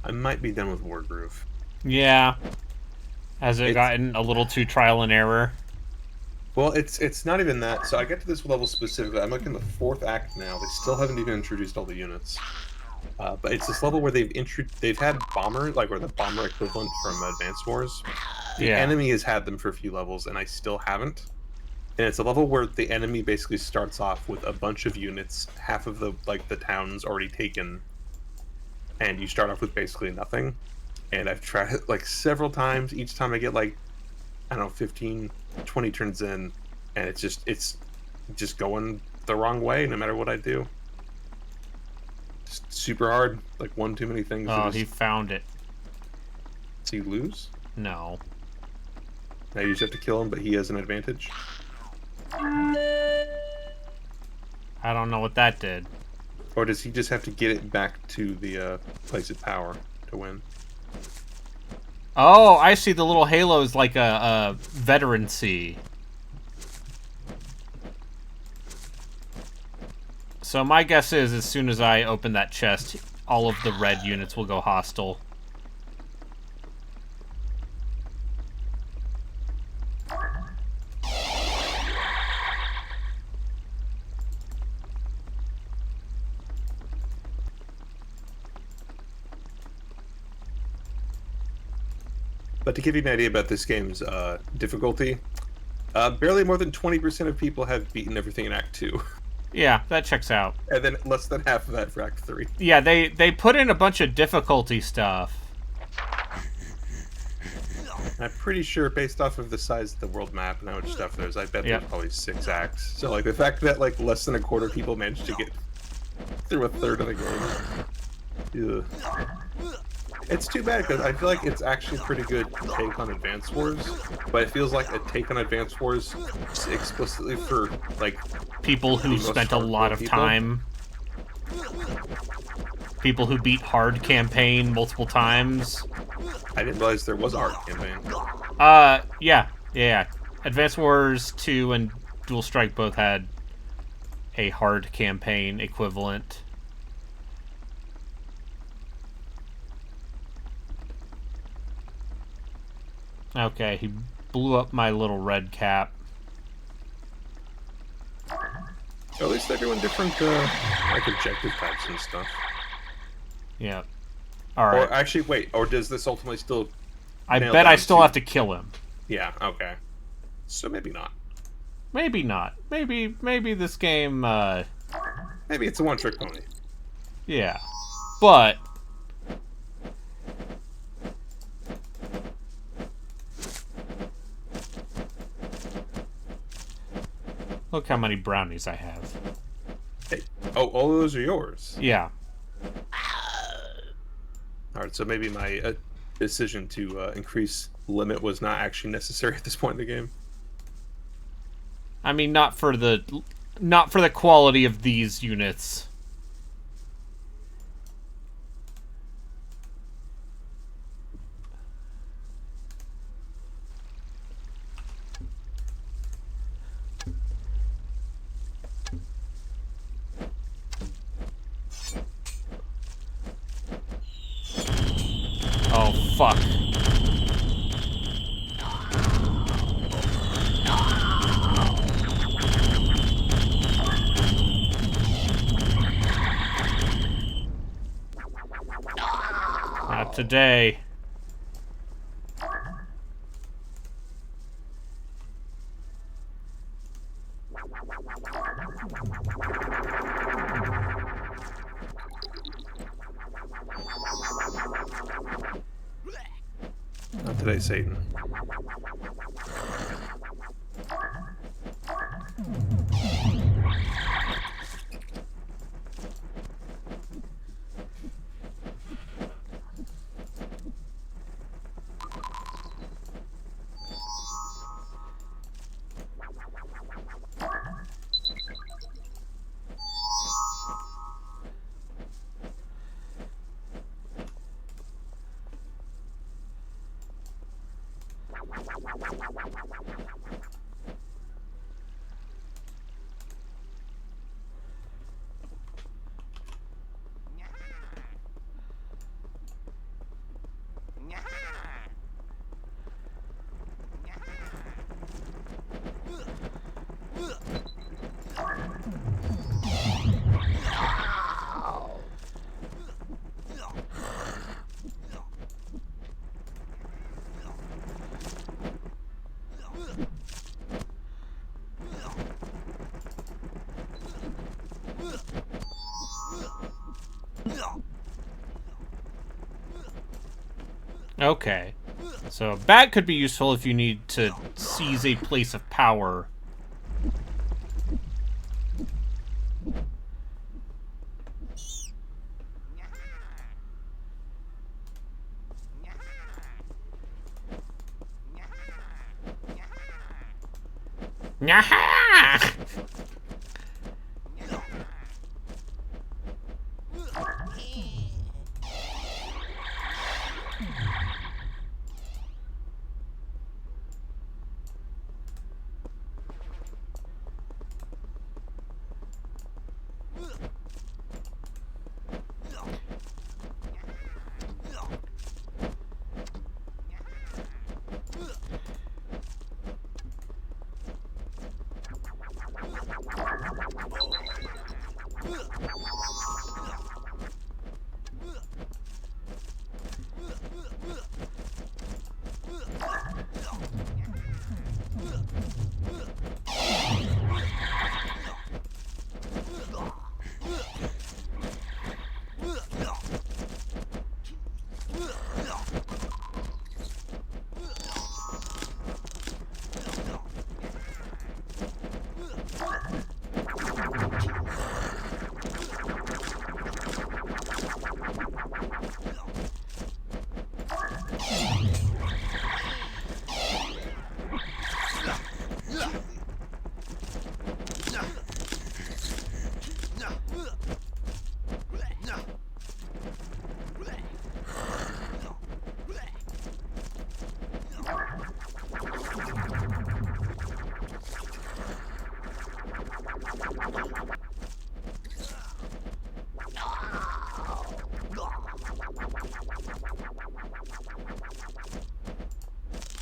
Speaker 1: I might be done with Wargroove.
Speaker 2: Yeah. Has it
Speaker 1: It's-
Speaker 2: gotten a little too trial and error?
Speaker 1: Well, it's not even that. So I get to this level specifically. I'm like in the 4th act now. They still haven't even introduced all the units. But it's this level where they've had bomber, like, or the bomber equivalent from Advanced Wars. The
Speaker 2: Yeah.
Speaker 1: enemy has had them for a few levels, and I still haven't. And it's a level where the enemy basically starts off with a bunch of units, half of the town's already taken, and you start off with basically nothing. And I've tried it like several times. Each time I get like, I don't know, 15, 20 turns in, and it's just going the wrong way no matter what I do. Just super hard. Like one too many things.
Speaker 2: Oh,
Speaker 1: to
Speaker 2: he
Speaker 1: just,
Speaker 2: found it.
Speaker 1: so you lose.
Speaker 2: No.
Speaker 1: Now you just have to kill him, but he has an advantage.
Speaker 2: I don't know what that did.
Speaker 1: Or does he just have to get it back to the place of power to win?
Speaker 2: Oh, I see. The little halo is like a veterancy. So my guess is, as soon as I open that chest, all of the red units will go hostile.
Speaker 1: But to give you an idea about this game's difficulty, barely more than 20% of people have beaten everything in Act 2.
Speaker 2: Yeah, that checks out.
Speaker 1: And then less than half of that for Act 3.
Speaker 2: Yeah, they put in a bunch of difficulty stuff.
Speaker 1: I'm pretty sure, based off of the size of the world map and how much stuff there's, I bet
Speaker 2: Yep.
Speaker 1: there's probably 6 acts. So, like, the fact that, like, less than a quarter of people managed to get through a third of the game. Ugh. It's too bad, because I feel like it's actually a pretty good take on Advance Wars, but it feels like a take on Advance Wars explicitly for, like,
Speaker 2: People who
Speaker 1: The most
Speaker 2: spent a lot
Speaker 1: hardcore
Speaker 2: of
Speaker 1: people?
Speaker 2: time. People who beat hard campaign multiple times.
Speaker 1: I didn't realize there was a hard campaign.
Speaker 2: Yeah. Advance Wars 2 and Dual Strike both had a hard campaign equivalent. Okay, he blew up my little red cap.
Speaker 1: At least they're doing different, like, objective types and stuff.
Speaker 2: Yeah. Alright.
Speaker 1: Or actually, wait, or does this ultimately still...
Speaker 2: I
Speaker 1: nail
Speaker 2: bet I
Speaker 1: down
Speaker 2: still
Speaker 1: to-
Speaker 2: have to kill him.
Speaker 1: Yeah, okay. So maybe not.
Speaker 2: Maybe not. Maybe this game,
Speaker 1: Maybe it's a one-trick pony.
Speaker 2: yeah. But... look how many brownies I have.
Speaker 1: Hey, oh, all those are yours.
Speaker 2: Yeah.
Speaker 1: Alright, so maybe my decision to increase limit was not actually necessary at this point in the game.
Speaker 2: I mean, not for the quality of these units. Oh, fuck. Not today.
Speaker 1: Not today, Satan.
Speaker 2: Okay. So, a bat could be useful if you need to seize a place of power. Nyaha!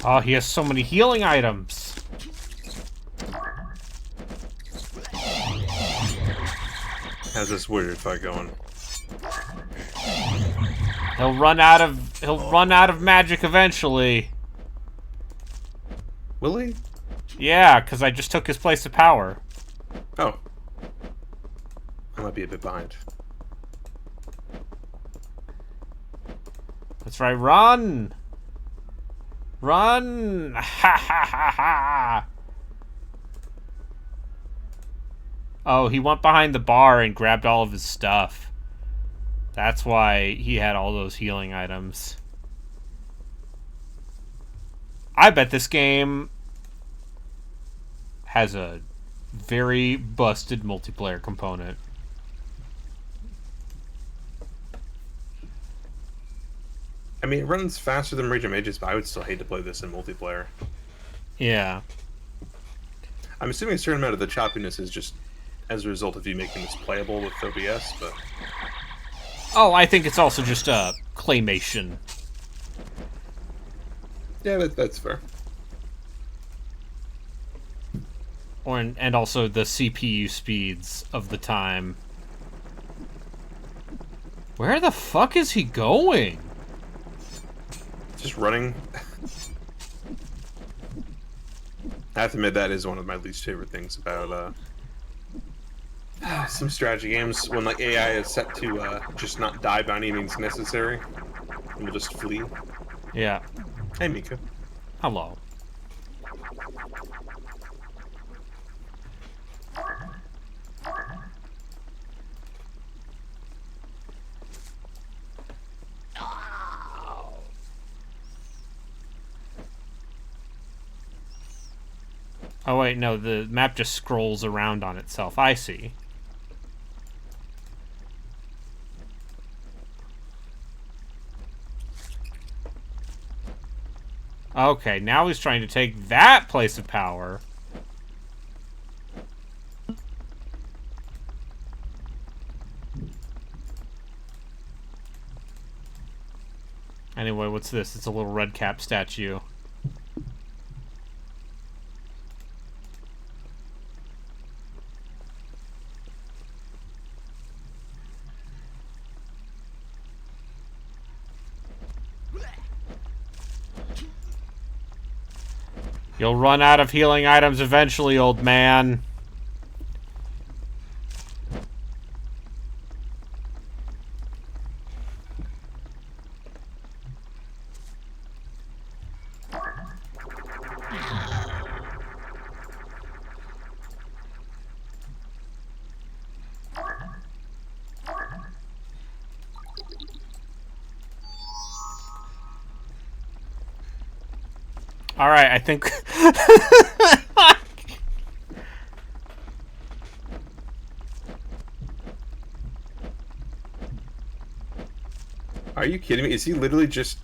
Speaker 2: Oh, he has so many healing items.
Speaker 1: How's this warrior fight going?
Speaker 2: He'll run out of magic eventually.
Speaker 1: Will he?
Speaker 2: Yeah, because I just took his place of power.
Speaker 1: Oh. I might be a bit behind.
Speaker 2: That's right, run! Run! Ha ha ha ha! Oh, he went behind the bar and grabbed all of his stuff. That's why he had all those healing items. I bet this game has a very busted multiplayer component.
Speaker 1: I mean, it runs faster than Rage of Mages, but I would still hate to play this in multiplayer.
Speaker 2: Yeah.
Speaker 1: I'm assuming a certain amount of the choppiness is just as a result of you making this playable with OBS, but...
Speaker 2: Oh, I think it's also just a claymation.
Speaker 1: Yeah, that's fair.
Speaker 2: And also the CPU speeds of the time. Where the fuck is he going?
Speaker 1: Just running. I have to admit that is one of my least favorite things about some strategy games, when like AI is set to just not die by any means necessary, and will just flee.
Speaker 2: Yeah.
Speaker 1: Hey, Mika.
Speaker 2: Hello. Oh wait, no, the map just scrolls around on itself. I see. Okay, now he's trying to take that place of power. Anyway, what's this? It's a little red cap statue. You'll run out of healing items eventually, old man. All right, I think.
Speaker 1: Are you kidding me? Is he literally just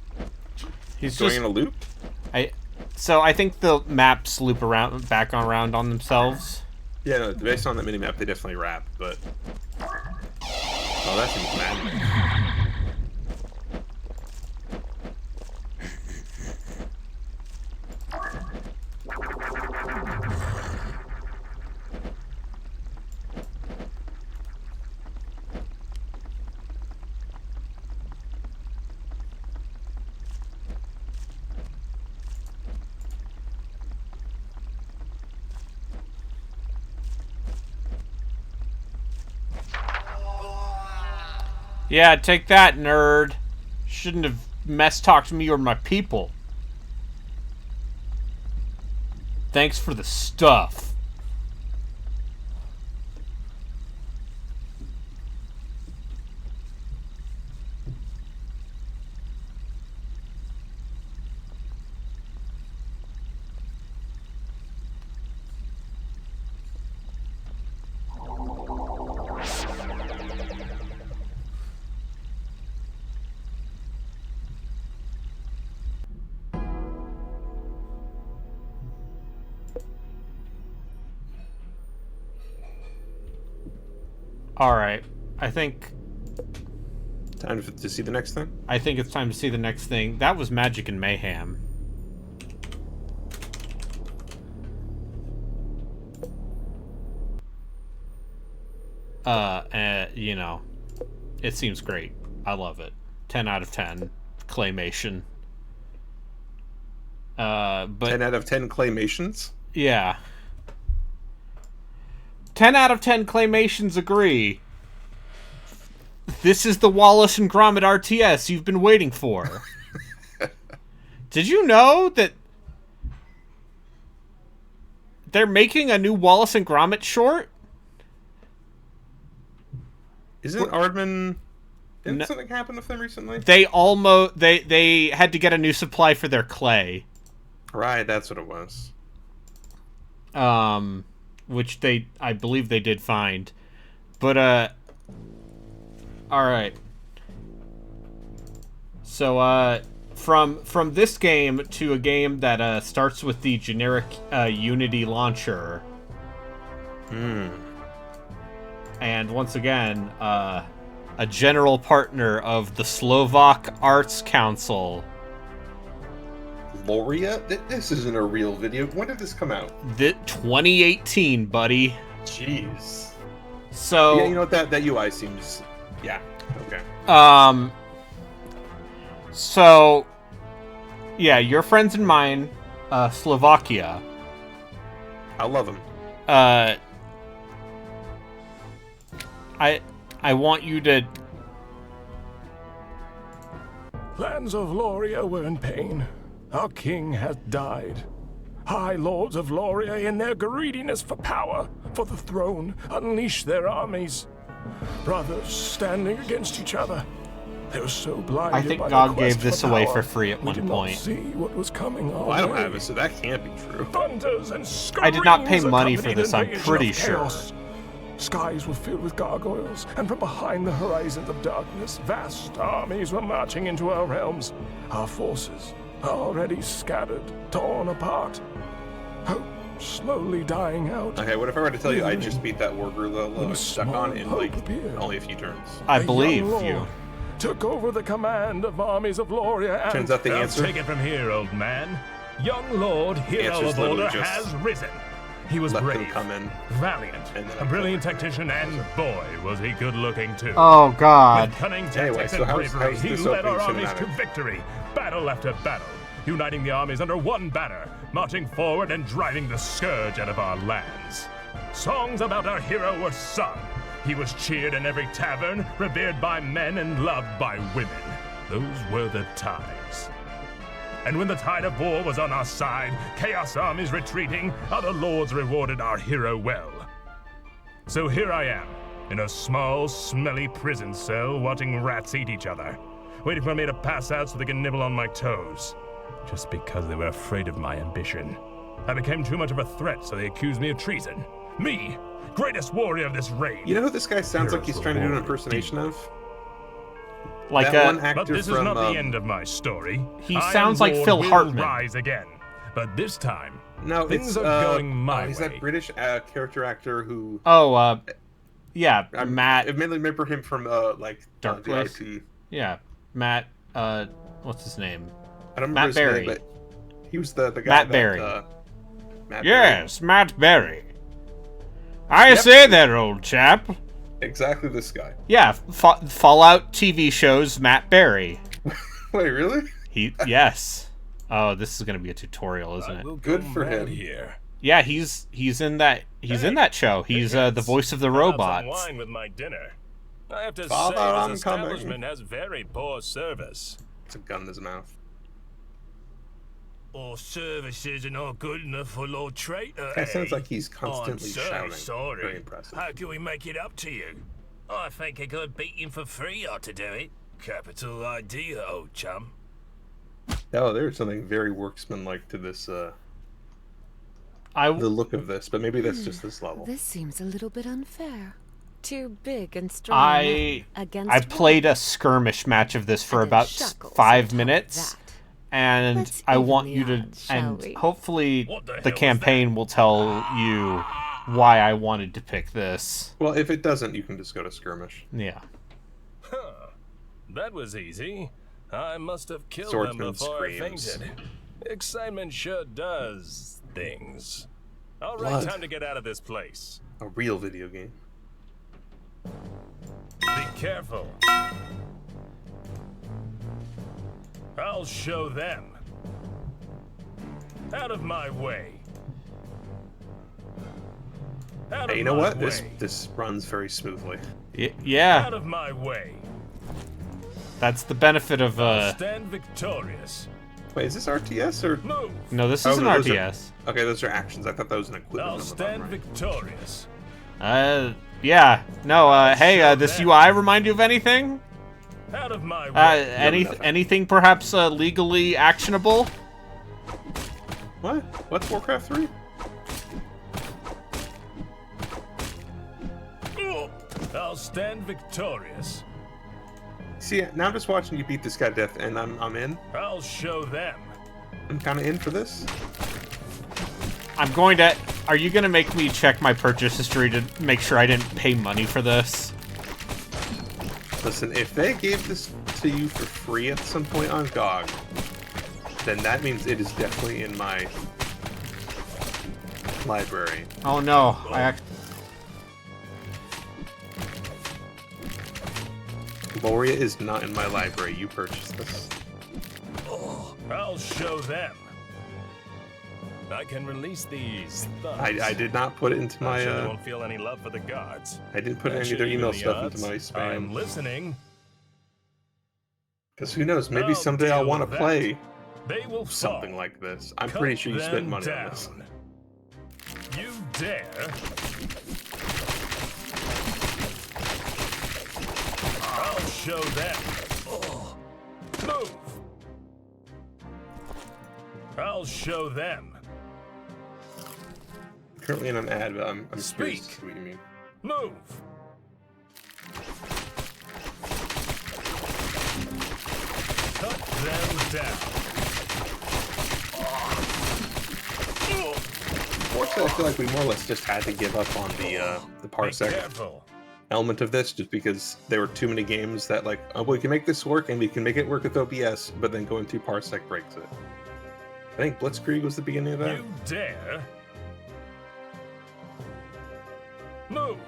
Speaker 2: He's
Speaker 1: going
Speaker 2: just.
Speaker 1: in a loop?
Speaker 2: So I think the maps loop back around on themselves.
Speaker 1: Yeah, no, based on that minimap, they definitely wrap, but... Oh, that seems mad.
Speaker 2: Yeah, take that, nerd. Shouldn't have mess-talked me or my people. Thanks for the stuff. Alright, I think
Speaker 1: Time to see the next thing?
Speaker 2: it's time to see the next thing. That was Magic and Mayhem. You know, it seems great. I love it. 10 out of 10 claymation. But
Speaker 1: 10 out of 10 claymations?
Speaker 2: yeah. 10 out of 10 claymations agree. This is the Wallace and Gromit RTS you've been waiting for. Did you know that they're making a new Wallace and Gromit short?
Speaker 1: Isn't Aardman... Didn't something happen with them recently?
Speaker 2: They had to get a new supply for their clay.
Speaker 1: Right, that's what it was.
Speaker 2: Which I believe they did find. But, alright. So, from this game to a game that, starts with the generic, Unity launcher. And once again, a general partner of the Slovak Arts Council.
Speaker 1: Loria? This isn't a real video. When did this come out?
Speaker 2: 2018, buddy.
Speaker 1: Jeez.
Speaker 2: So
Speaker 1: yeah, you know what? That UI seems... Yeah. Okay.
Speaker 2: So, yeah, your friends and mine, Slovakia.
Speaker 1: I love him.
Speaker 2: I want you to...
Speaker 8: Lands of Loria were in pain. Our king hath died. High lords of Loria, in their greediness for power, for the throne, unleashed their armies. Brothers standing against each other. They were so blinded
Speaker 2: I think
Speaker 8: by
Speaker 2: God
Speaker 8: the quest
Speaker 2: gave this away
Speaker 8: power,
Speaker 2: for free at
Speaker 8: we
Speaker 2: one
Speaker 8: did
Speaker 2: point.
Speaker 8: Not see what was coming our
Speaker 1: Well, I don't
Speaker 8: way.
Speaker 1: have it, so that can't be true.
Speaker 8: Thunders and
Speaker 2: I did not pay
Speaker 8: screams
Speaker 2: money for
Speaker 8: accompanied
Speaker 2: this, I'm
Speaker 8: invasion
Speaker 2: pretty
Speaker 8: of
Speaker 2: sure.
Speaker 8: chaos. Skies were filled with gargoyles, and from behind the horizons of darkness, vast armies were marching into our realms. Our forces, already scattered, torn apart. Hope slowly dying out.
Speaker 1: Okay, what if I were to tell you I just beat that war gorilla I stuck on in, like, only a few turns?
Speaker 2: I
Speaker 8: A
Speaker 2: believe
Speaker 8: young
Speaker 2: you.
Speaker 8: lord took over the command of armies of Loria and...
Speaker 1: Turns out the answer...
Speaker 9: Take it from here, old man. Young Lord, hero
Speaker 1: Answer's
Speaker 9: of order,
Speaker 1: literally just
Speaker 9: has risen. He was
Speaker 1: let them
Speaker 9: brave,
Speaker 1: come in.
Speaker 9: valiant,
Speaker 1: And then
Speaker 9: a brilliant tactician, and boy, was he good-looking too.
Speaker 2: Oh, God.
Speaker 9: With cunning
Speaker 1: Anyway,
Speaker 9: tactics
Speaker 1: so
Speaker 9: and
Speaker 1: how's
Speaker 9: bravery, he
Speaker 1: this
Speaker 9: led
Speaker 1: opening
Speaker 9: our armies to
Speaker 1: cinematic?
Speaker 9: victory, battle after battle, uniting the armies under one banner, marching forward and driving the scourge out of our lands. Songs about our hero were sung. He was cheered in every tavern, revered by men and loved by women. Those were the times. And when the tide of war was on our side, chaos armies retreating, other lords rewarded our hero well. So here I am, in a small, smelly prison cell, watching rats eat each other, waiting for me to pass out so they can nibble on my toes. Just because they were afraid of my ambition. I became too much of a threat, so they accused me of treason. Me, greatest warrior of this reign.
Speaker 1: You know who this guy sounds like he's
Speaker 9: Heroes
Speaker 1: trying to do an
Speaker 9: rewarded
Speaker 1: impersonation of?
Speaker 2: Like,
Speaker 1: that one
Speaker 9: But
Speaker 1: actor
Speaker 9: this is
Speaker 1: from,
Speaker 9: not the end of my story.
Speaker 2: He
Speaker 9: Iron
Speaker 2: sounds like
Speaker 9: Lord
Speaker 2: Phil
Speaker 9: will
Speaker 2: Hartman.
Speaker 9: Rise again, but this time
Speaker 1: No,
Speaker 9: things
Speaker 1: it's,
Speaker 9: are going my
Speaker 1: he's
Speaker 9: way.
Speaker 1: that British character actor who...
Speaker 2: yeah,
Speaker 1: I
Speaker 2: Matt.
Speaker 1: mainly remember him from,
Speaker 2: Dark
Speaker 1: the
Speaker 2: Place?
Speaker 1: RT.
Speaker 2: Yeah, Matt, what's his name?
Speaker 1: I don't remember
Speaker 2: Matt
Speaker 1: his
Speaker 2: Berry.
Speaker 1: name, but he was the guy
Speaker 2: Matt
Speaker 1: that,
Speaker 2: Berry.
Speaker 1: Matt
Speaker 2: Yes, Matt Berry. I
Speaker 1: Yep.
Speaker 2: say there, old chap.
Speaker 1: Berry. Exactly this guy.
Speaker 2: Yeah, Fallout TV shows Matt Berry.
Speaker 1: Wait, really?
Speaker 2: Yes. Oh, this is gonna be a tutorial, isn't it?
Speaker 1: Good for him.
Speaker 8: Here.
Speaker 2: Yeah, he's in that in that show. He's the voice of the
Speaker 9: I'll have some
Speaker 2: robots.
Speaker 9: wine with my dinner. I have to
Speaker 1: Father,
Speaker 9: say,
Speaker 1: I'm
Speaker 9: this
Speaker 1: coming.
Speaker 9: establishment has very poor service.
Speaker 1: It's a gun in his mouth.
Speaker 9: Our services are not good enough for Lord Traitor.
Speaker 1: Guy sounds like he's
Speaker 9: I'm
Speaker 1: constantly
Speaker 9: so
Speaker 1: shouting.
Speaker 9: sorry.
Speaker 1: Very impressive.
Speaker 9: How can we make it up to you? I think a good beating for free ought to do it. Capital idea, old chum.
Speaker 1: Oh, there's something very worksmanlike to this, the
Speaker 2: I
Speaker 1: look of this, but maybe that's just this level.
Speaker 6: This seems a little bit unfair. Too big and strong
Speaker 2: I
Speaker 6: men against
Speaker 2: I played
Speaker 6: one.
Speaker 2: a skirmish match of this for
Speaker 6: And
Speaker 2: about
Speaker 6: Shuckles
Speaker 2: 5
Speaker 6: on top of
Speaker 2: minutes.
Speaker 6: that.
Speaker 2: And
Speaker 6: Let's
Speaker 2: I
Speaker 6: even
Speaker 2: want
Speaker 6: the
Speaker 2: you to,
Speaker 6: odds, shall
Speaker 2: and
Speaker 6: we?
Speaker 2: hopefully
Speaker 9: What the hell
Speaker 2: the
Speaker 9: was
Speaker 2: campaign will tell you why I wanted to pick this.
Speaker 1: Well, if it doesn't, you can just go to skirmish.
Speaker 2: Yeah.
Speaker 9: Huh. That was easy. I must have killed
Speaker 1: Swordsman
Speaker 9: them before I
Speaker 1: screams.
Speaker 9: fainted. Excitement sure does things. All right,
Speaker 1: Blood.
Speaker 9: time to get out of this place.
Speaker 1: A real video game.
Speaker 8: careful. I'll show them. Out of my way. Out
Speaker 1: Hey,
Speaker 8: of
Speaker 1: you know
Speaker 8: my
Speaker 1: what?
Speaker 8: way.
Speaker 1: This runs very smoothly.
Speaker 2: Yeah,
Speaker 8: Out of my way.
Speaker 2: that's the benefit of
Speaker 8: Stand victorious.
Speaker 1: Wait, is this RTS or?
Speaker 8: Move.
Speaker 2: No, this
Speaker 1: Oh,
Speaker 2: is an
Speaker 1: no, those are-
Speaker 2: RTS.
Speaker 1: Okay, those are actions. I thought that was an equivalent
Speaker 8: I'll
Speaker 1: of them,
Speaker 8: stand
Speaker 1: right?
Speaker 8: victorious.
Speaker 2: Yeah. No, hey,
Speaker 8: show
Speaker 2: this
Speaker 8: them.
Speaker 2: UI remind you of anything?
Speaker 8: Out of my way.
Speaker 1: nothing.
Speaker 2: Anything perhaps legally actionable?
Speaker 1: What? What's Warcraft 3?
Speaker 8: I'll stand victorious.
Speaker 1: See, now I'm just watching you beat this guy to death, and I'm in.
Speaker 8: I'll show them.
Speaker 1: I'm kind of in for this.
Speaker 2: I'm going to... Are you going to make me check my purchase history to make sure I didn't pay money for this?
Speaker 1: Listen, if they gave this to you for free at some point on GOG, then that means it is definitely in my library.
Speaker 2: Oh no,
Speaker 1: Gloria is not in my library. You purchased this.
Speaker 8: I'll show them. I can release these thugs.
Speaker 1: I did not put it into
Speaker 8: I
Speaker 1: my.
Speaker 8: surely won't feel any love for the guards.
Speaker 1: I didn't put any of
Speaker 8: Should
Speaker 1: their
Speaker 8: even
Speaker 1: email
Speaker 8: the
Speaker 1: stuff
Speaker 8: odds.
Speaker 1: into my spam.
Speaker 8: I'm listening.
Speaker 1: Because who knows? Maybe
Speaker 8: I'll
Speaker 1: someday I'll
Speaker 8: deal
Speaker 1: want
Speaker 8: with
Speaker 1: to
Speaker 8: that.
Speaker 1: play
Speaker 8: They will
Speaker 1: something
Speaker 8: fall.
Speaker 1: like this. I'm
Speaker 8: Cut
Speaker 1: pretty sure you spent
Speaker 8: them
Speaker 1: money
Speaker 8: down.
Speaker 1: on this.
Speaker 8: You dare? I'll show them. Move. I'll show them.
Speaker 1: Currently in an ad, but I'm curious
Speaker 8: Speak.
Speaker 1: to see what you mean.
Speaker 8: Move. Cut them down.
Speaker 1: Fortunately, I feel like we more or less just had to give up on the
Speaker 8: Be
Speaker 1: parsec
Speaker 8: careful.
Speaker 1: element of this, just because there were too many games that like, oh, we can make this work and we can make it work with OBS, but then going through parsec breaks it. I think Blitzkrieg was the beginning of that.
Speaker 8: You dare? Move.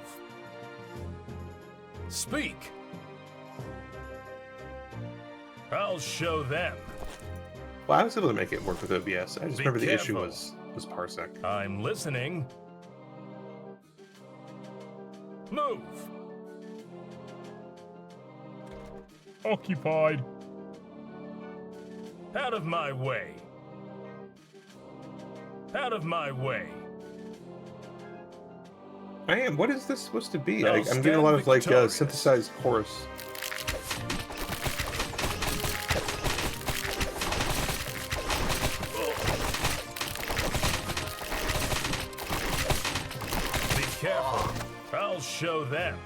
Speaker 8: Speak. I'll show them.
Speaker 1: Well, I was able to make it work with OBS. I just
Speaker 8: Be
Speaker 1: remember the issue
Speaker 8: careful.
Speaker 1: was parsec.
Speaker 8: I'm listening. Move.
Speaker 9: Occupied.
Speaker 8: Out of my way. Out of my way.
Speaker 1: Man, what is this supposed to be?
Speaker 8: I'll
Speaker 1: I'm getting a
Speaker 8: stand
Speaker 1: lot of like
Speaker 8: victorious.
Speaker 1: synthesized chorus.
Speaker 8: Be careful. I'll show them.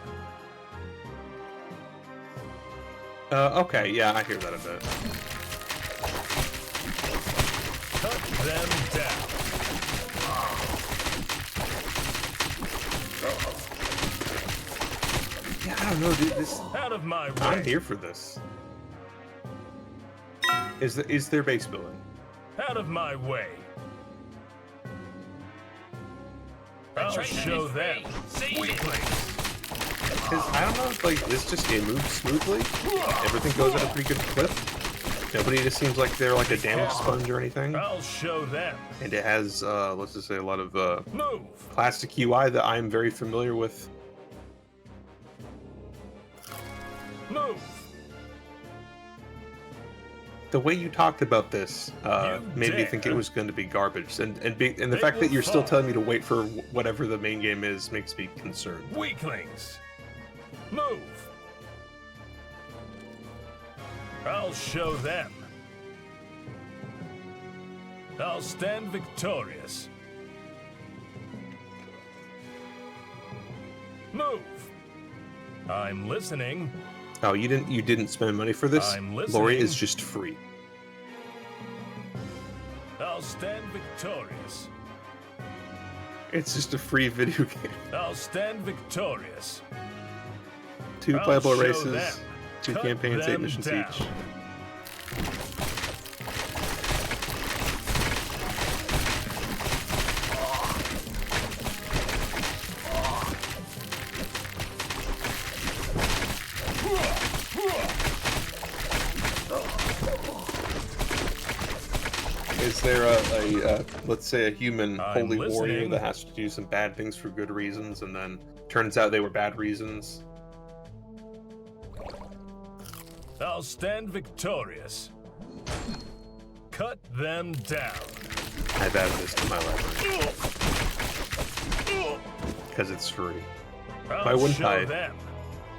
Speaker 1: Okay, yeah, I hear that a bit.
Speaker 8: Cut them down.
Speaker 1: Yeah, I don't know, dude. This
Speaker 8: Out of my way.
Speaker 1: I'm here for this. Is there base building?
Speaker 8: Out of my way. I'll show them. Weaklings.
Speaker 1: Because I don't know, like this just it moves smoothly. Everything goes at a pretty good clip. Nobody just seems like they're like a damage sponge or anything.
Speaker 8: I'll show them.
Speaker 1: And it has let's just say a lot of
Speaker 8: Move.
Speaker 1: classic UI that I'm very familiar with.
Speaker 8: Move.
Speaker 1: The way you talked about this made me think it
Speaker 8: dare.
Speaker 1: was going to be garbage, and the
Speaker 8: They
Speaker 1: fact that
Speaker 8: will
Speaker 1: you're still
Speaker 8: fall.
Speaker 1: telling me to wait for whatever the main game is makes me concerned.
Speaker 8: Weaklings. Move. I'll show them. I'll stand victorious. Move. I'm listening.
Speaker 1: Oh, you didn't spend money for this?
Speaker 8: I'm
Speaker 1: Lori
Speaker 8: listening.
Speaker 1: is just free.
Speaker 8: I'll stand victorious.
Speaker 1: It's just a free video game.
Speaker 8: I'll stand victorious.
Speaker 1: 2
Speaker 8: I'll
Speaker 1: playable
Speaker 8: show
Speaker 1: races,
Speaker 8: them.
Speaker 1: 2
Speaker 8: Cut
Speaker 1: campaigns, 8
Speaker 8: them
Speaker 1: missions
Speaker 8: down.
Speaker 1: each. Is there a let's say a human
Speaker 9: I'm
Speaker 1: holy warrior
Speaker 9: listening.
Speaker 1: that has to do some bad things for good reasons, and then turns out they were bad reasons?
Speaker 9: I'll stand victorious. Cut them down.
Speaker 1: I've added this to my library because it's free. I
Speaker 9: I'll
Speaker 1: wou't
Speaker 9: show
Speaker 1: hide.
Speaker 9: them.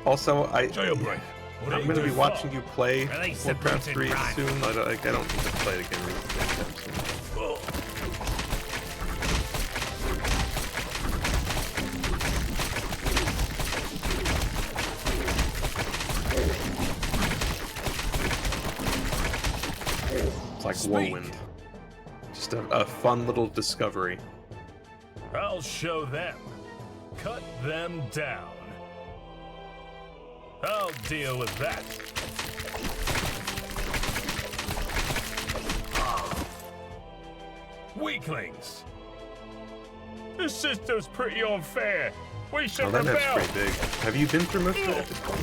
Speaker 1: Also,
Speaker 9: Jailbreak. What
Speaker 1: I'm
Speaker 9: do
Speaker 1: going to
Speaker 9: you
Speaker 1: be watching you play
Speaker 4: Release the
Speaker 1: Warcraft
Speaker 4: printed
Speaker 1: 3
Speaker 4: rhyme.
Speaker 1: soon. I don't need to play it again anytime soon. It's like
Speaker 9: Speak.
Speaker 1: Whirlwind. Just a fun little discovery.
Speaker 9: I'll show them. Cut them down. I'll deal with that. Weaklings. This system's pretty unfair. We should
Speaker 1: Oh, that map's
Speaker 9: rebel.
Speaker 1: pretty big. Have you been through most of it at this point?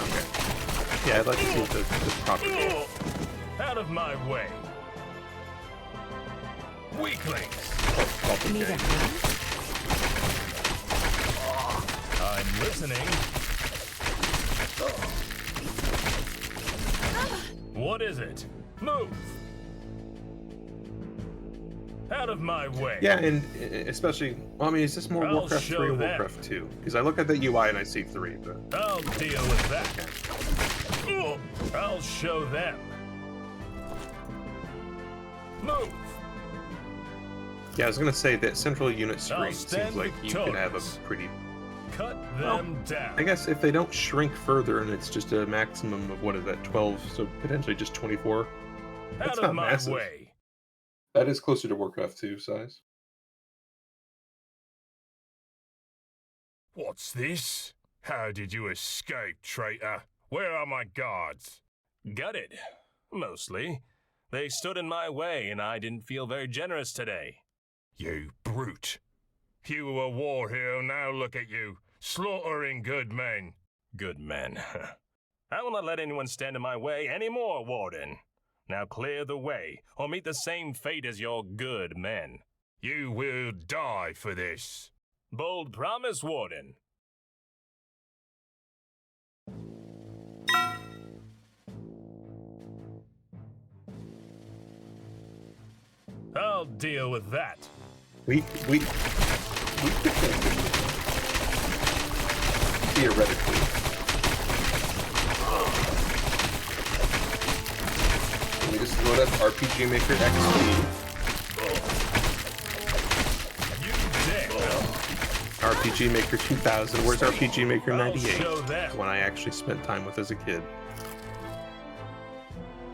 Speaker 1: Okay. Yeah, I'd like to see the proper game.
Speaker 9: Out of my way. Weaklings.
Speaker 1: Proper
Speaker 6: Need a
Speaker 1: game.
Speaker 6: hand?
Speaker 9: I'm listening. What is it? Move. Out of my way.
Speaker 1: Yeah, and especially, well, I mean, is this more
Speaker 9: I'll
Speaker 1: Warcraft
Speaker 9: show
Speaker 1: 3 or
Speaker 9: them.
Speaker 1: Warcraft 2? Because I look at the UI and I see 3, but...
Speaker 9: I'll deal with that. I'll show them. Move.
Speaker 1: Yeah, I was gonna say that central unit
Speaker 9: I'll
Speaker 1: screen
Speaker 9: stand
Speaker 1: seems like you could have a
Speaker 9: victorious.
Speaker 1: pretty...
Speaker 9: Cut them down.
Speaker 1: I guess if they don't shrink further and it's just a maximum of, what is that, 12, so potentially just 24? That's
Speaker 9: Out
Speaker 1: not
Speaker 9: of my
Speaker 1: massive.
Speaker 9: way.
Speaker 1: That is closer to Warcraft 2 size.
Speaker 9: What's this? How did you escape, traitor? Where are my guards? Gutted. Mostly. They stood in my way, and I didn't feel very generous today. You brute. You were a war hero, now look at you. Slaughtering good men. Good men. I will not let anyone stand in my way anymore, Warden. Now clear the way, or meet the same fate as your good men. You will die for this. Bold promise, Warden. I'll deal with that.
Speaker 1: We could theoretically. Let me just load up RPG Maker XP.
Speaker 9: You dare.
Speaker 1: RPG Maker 2000. Where's RPG Maker
Speaker 9: I'll
Speaker 1: 98?
Speaker 9: show them.
Speaker 1: When I actually spent time with as a kid.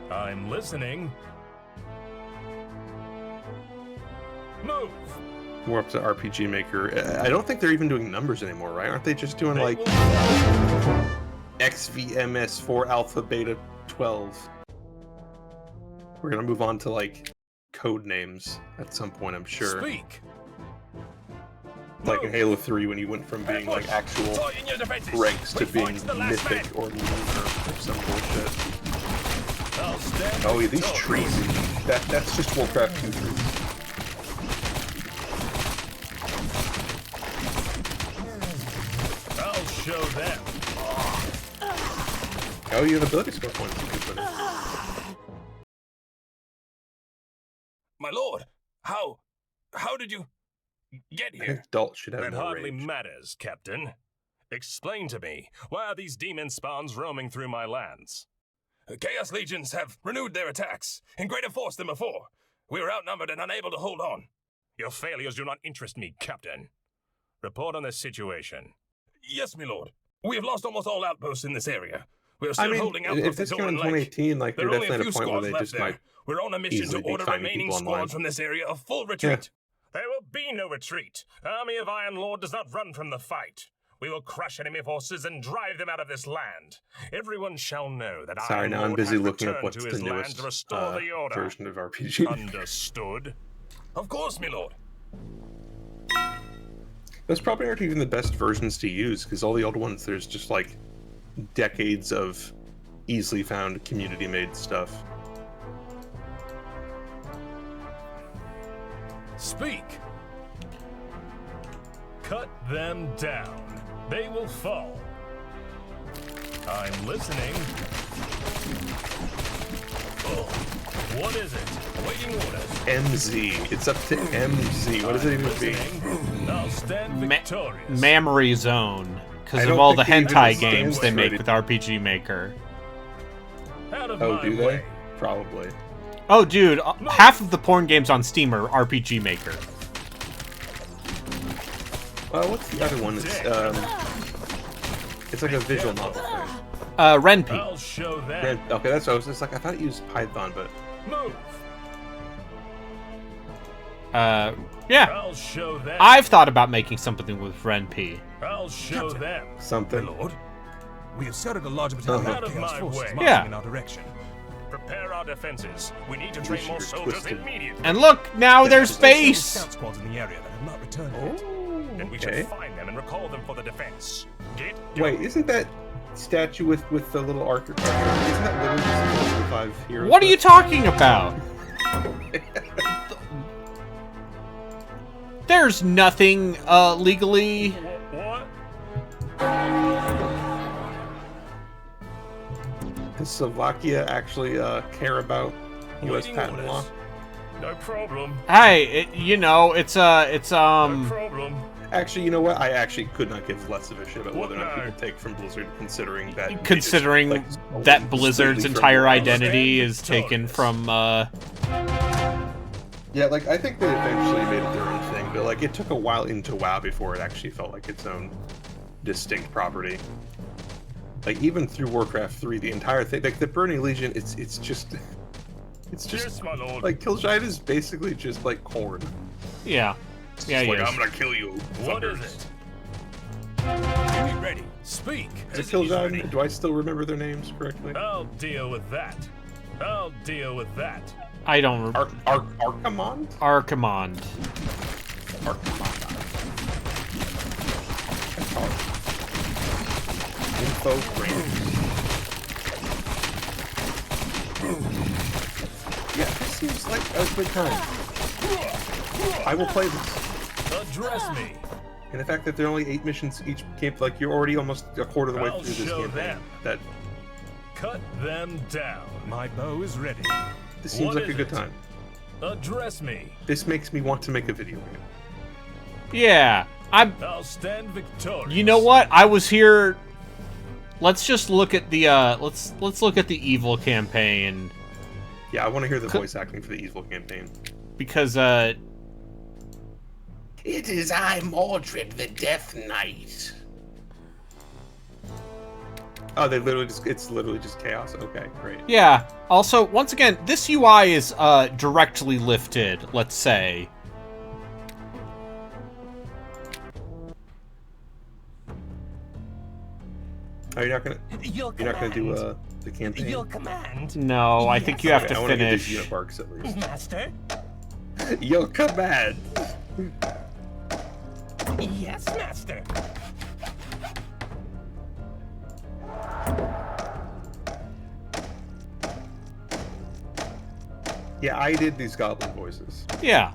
Speaker 9: I'm listening. Move.
Speaker 1: We're up to RPG Maker. I don't think they're even doing numbers anymore, right? Aren't they just doing
Speaker 9: They
Speaker 1: like
Speaker 9: will-
Speaker 1: XVMS4 Alpha Beta 12? We're gonna move on to like code names at some point, I'm sure.
Speaker 9: Speak.
Speaker 1: Like in
Speaker 9: Move.
Speaker 1: Halo 3 when you went from being like actual
Speaker 9: Tighten your defenses.
Speaker 1: ranks to
Speaker 9: We
Speaker 1: being
Speaker 9: fight to the last
Speaker 1: mythic
Speaker 9: man.
Speaker 1: or lunar or some bullshit.
Speaker 9: I'll stand
Speaker 1: Oh yeah, these
Speaker 9: victorious.
Speaker 1: trees. That's just Warcraft 2 trees.
Speaker 9: I'll show them.
Speaker 1: Oh, you have ability score points. You can put in.
Speaker 8: My lord, how did you get
Speaker 1: I think
Speaker 8: here?
Speaker 1: adults should have
Speaker 9: That
Speaker 1: more
Speaker 9: hardly
Speaker 1: rage.
Speaker 9: matters, Captain. Explain to me, why are these demon spawns roaming through my lands?
Speaker 8: Chaos legions have renewed their attacks in greater force than before. We were outnumbered and unable to hold on.
Speaker 9: Your failures do not interest me, Captain. Report on this situation.
Speaker 8: Yes, my lord. We have lost almost all outposts in this area. We are
Speaker 1: I
Speaker 8: still
Speaker 1: mean,
Speaker 8: holding
Speaker 1: if
Speaker 8: outposts
Speaker 1: this
Speaker 8: in
Speaker 1: came in
Speaker 8: Zoran Lake.
Speaker 1: 2018, like
Speaker 8: There
Speaker 1: they're
Speaker 8: are only a
Speaker 1: definitely
Speaker 8: few
Speaker 1: at a point where
Speaker 8: squads
Speaker 1: they
Speaker 8: left
Speaker 1: just
Speaker 8: there.
Speaker 1: might.
Speaker 8: We're on a mission
Speaker 1: easily
Speaker 8: to
Speaker 1: be
Speaker 8: order
Speaker 1: finding
Speaker 8: remaining
Speaker 1: people online.
Speaker 8: squads from this area a full retreat.
Speaker 9: There will be no retreat. Army of Iron Lord does not run from the fight. We will crush enemy forces and drive them out of this land. Everyone shall know that
Speaker 1: Sorry,
Speaker 9: Iron
Speaker 1: now I'm
Speaker 9: Lord
Speaker 1: busy
Speaker 9: has
Speaker 1: looking up
Speaker 9: returned
Speaker 1: what's
Speaker 9: to
Speaker 1: the
Speaker 9: his land
Speaker 1: newest
Speaker 9: to restore the order.
Speaker 1: version of RPG.
Speaker 9: Understood.
Speaker 8: Of course, my lord.
Speaker 1: Those probably aren't even the best versions to use, because all the old ones, there's just like decades of easily found community-made stuff.
Speaker 8: speak.
Speaker 9: Cut them down. They will fall. I'm listening. Oh, what is it? Waiting orders.
Speaker 1: MZ. It's up to MZ. What does it even be?
Speaker 9: I'll stand victorious.
Speaker 2: Memory Zone. Because
Speaker 1: I
Speaker 2: of
Speaker 1: don't
Speaker 2: all the
Speaker 1: think they even
Speaker 2: hentai
Speaker 1: stand
Speaker 2: games they
Speaker 1: for
Speaker 2: make
Speaker 1: it.
Speaker 2: with RPG Maker.
Speaker 9: Out of
Speaker 1: Oh,
Speaker 9: my
Speaker 1: do
Speaker 9: way.
Speaker 1: they? Probably.
Speaker 2: Oh, dude, half of the porn games on Steam are RPG Maker.
Speaker 1: What's the other one? It's like a visual novel thing.
Speaker 2: Ren'Py.
Speaker 9: I'll show them.
Speaker 1: Okay, that's what I was just like. I thought it used Python, but
Speaker 9: Move.
Speaker 2: Yeah.
Speaker 9: I'll show them.
Speaker 2: I've thought about making something with Ren'Py.
Speaker 9: I'll show them.
Speaker 1: something.
Speaker 10: Lord, we have scattered a large battalion
Speaker 9: Out
Speaker 10: of
Speaker 9: of
Speaker 10: Chaos
Speaker 9: my
Speaker 10: forces
Speaker 9: way.
Speaker 10: marching
Speaker 2: Yeah.
Speaker 10: in our direction.
Speaker 9: Prepare our defenses. We need to train more
Speaker 1: you're
Speaker 9: soldiers
Speaker 1: twisted.
Speaker 9: immediately.
Speaker 2: And look, now there's
Speaker 10: Several
Speaker 2: space!
Speaker 10: scout squads in the area that have not returned yet.
Speaker 9: Then we
Speaker 1: Okay.
Speaker 9: should find them and recall them for the defense. Get
Speaker 1: Wait, isn't that statue with the little archer? Isn't that literally just the 5 heroes?
Speaker 2: What are you talking about? There's nothing, legally...
Speaker 9: what?
Speaker 1: Does Slovakia actually care about U.S.
Speaker 9: Waiting
Speaker 1: patent
Speaker 9: orders.
Speaker 1: law?
Speaker 9: No problem.
Speaker 2: Hey, it's
Speaker 9: No problem.
Speaker 1: Actually, you know what? I actually could not give less of a shit about
Speaker 9: What
Speaker 1: whether or not
Speaker 9: now?
Speaker 1: people take from Blizzard, considering that
Speaker 2: considering
Speaker 1: they just, like,
Speaker 2: that Blizzard's
Speaker 1: completely
Speaker 2: entire
Speaker 1: from-
Speaker 2: identity is taken from,
Speaker 1: Yeah, like I think they eventually made it their own thing, but like it took a while into WoW before it actually felt like its own distinct property. Like even through Warcraft 3, the entire thing, like the Burning Legion, it's just
Speaker 9: Yes, my lord.
Speaker 1: like Killshine is basically just like corn.
Speaker 2: yeah. Yeah,
Speaker 1: It's like
Speaker 2: yes.
Speaker 1: I'm gonna kill you.
Speaker 9: What is
Speaker 1: fuckers.
Speaker 9: it?
Speaker 10: Unit ready. Speak.
Speaker 1: Is it Killshine? Do I still remember their names correctly?
Speaker 9: I'll deal with that. I'll deal with that.
Speaker 2: I don't...
Speaker 1: Archimond?
Speaker 2: Archimond.
Speaker 1: Archimond. That's hard. Info Yeah, this seems like a good time. I will play this.
Speaker 9: Address me.
Speaker 1: And the fact that there are only 8 missions each game, like you're already almost a quarter of the way
Speaker 9: I'll
Speaker 1: through this
Speaker 9: show
Speaker 1: campaign.
Speaker 9: them.
Speaker 1: That
Speaker 9: Cut them down.
Speaker 10: My bow is ready.
Speaker 1: this seems
Speaker 9: What
Speaker 1: like a
Speaker 9: is
Speaker 1: good
Speaker 9: it?
Speaker 1: time.
Speaker 9: Address me.
Speaker 1: This makes me want to make a video game.
Speaker 2: Yeah.
Speaker 9: I'll stand victorious.
Speaker 2: You know what? I was here... Let's just look at the, let's look at the Evil campaign.
Speaker 1: Yeah, I want to hear the voice acting for the Evil campaign.
Speaker 2: Because,
Speaker 1: It is I, Mordred the Death Knight. Oh, it's literally just chaos? Okay, great.
Speaker 2: yeah. Also, once again, this UI is, directly lifted, let's say.
Speaker 1: Oh, you're not gonna do, the campaign?
Speaker 11: command,
Speaker 2: No, I think you have to
Speaker 1: I want to get these
Speaker 2: finish.
Speaker 1: unit barks at least.
Speaker 11: master.
Speaker 1: Your command!
Speaker 11: Yes, master.
Speaker 1: Yeah, I did these goblin voices.
Speaker 2: Yeah.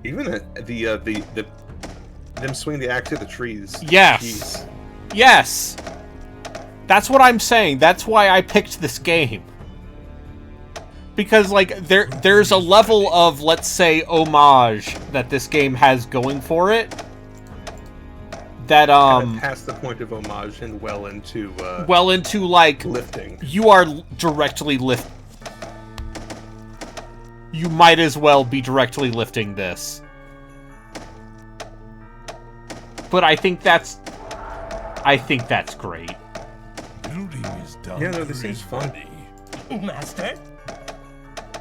Speaker 1: Even them swinging the axe at the trees.
Speaker 2: Yes.
Speaker 1: Jeez.
Speaker 2: Yes! That's what I'm saying. That's why I picked this game. Because, like, there's a level of, let's say, homage that this game has going for it. That,
Speaker 1: Kinda past the point of homage and well into
Speaker 2: like,
Speaker 1: lifting.
Speaker 2: you are directly you might as well be directly lifting this. But I think that's great.
Speaker 10: Building is done.
Speaker 1: Yeah, no, this seems fun.
Speaker 11: Master?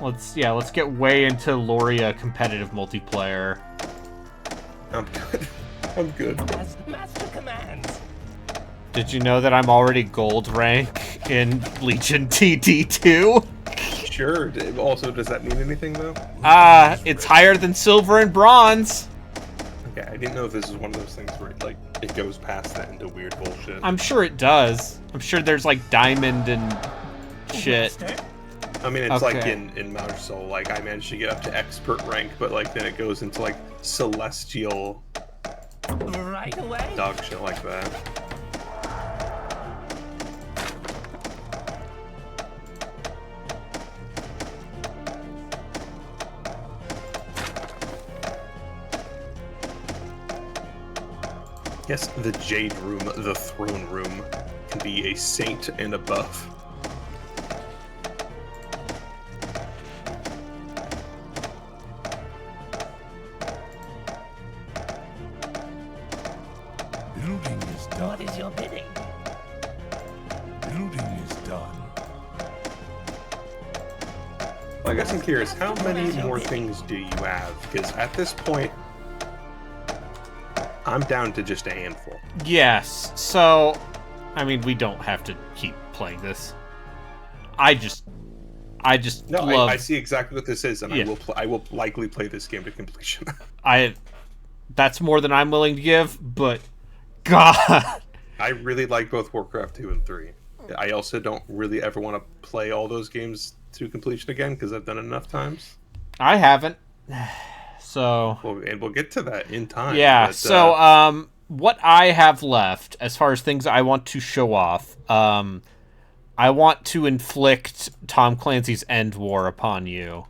Speaker 2: Let's get way into Loria competitive multiplayer.
Speaker 1: I'm good. I'm good.
Speaker 11: As master commands.
Speaker 2: Did you know that I'm already gold rank in Legion TD2?
Speaker 1: Sure. Also, does that mean anything though?
Speaker 2: It's higher than silver and bronze.
Speaker 1: Okay, I didn't know if this is one of those things where like it goes past that into weird bullshit.
Speaker 2: I'm sure it does. I'm sure there's like diamond and shit.
Speaker 11: Master?
Speaker 1: I mean, it's like
Speaker 2: Okay.
Speaker 1: in Mount Soul, like I managed to get up to expert rank, but like then it goes into like celestial
Speaker 11: Right away.
Speaker 1: dog shit like that. Yes, the Jade Room, the Throne Room, can be a saint and above.
Speaker 10: Building is done.
Speaker 11: What is your bidding?
Speaker 10: Building is done.
Speaker 1: Well, I guess I'm curious, how many more things do you have? Because at this point, I'm down to just a handful.
Speaker 2: Yes. So, I mean, we don't have to keep playing this. I just
Speaker 1: No,
Speaker 2: love.
Speaker 1: I see exactly what this is, and
Speaker 2: Yeah.
Speaker 1: I will likely play this game to completion.
Speaker 2: That's more than I'm willing to give, but God.
Speaker 1: I really like both Warcraft 2 and 3. I also don't really ever want to play all those games to completion again because I've done it enough times.
Speaker 2: I haven't. So
Speaker 1: And we'll get to that in time.
Speaker 2: yeah.
Speaker 1: But,
Speaker 2: So what I have left as far as things I want to show off, I want to inflict Tom Clancy's End War upon you.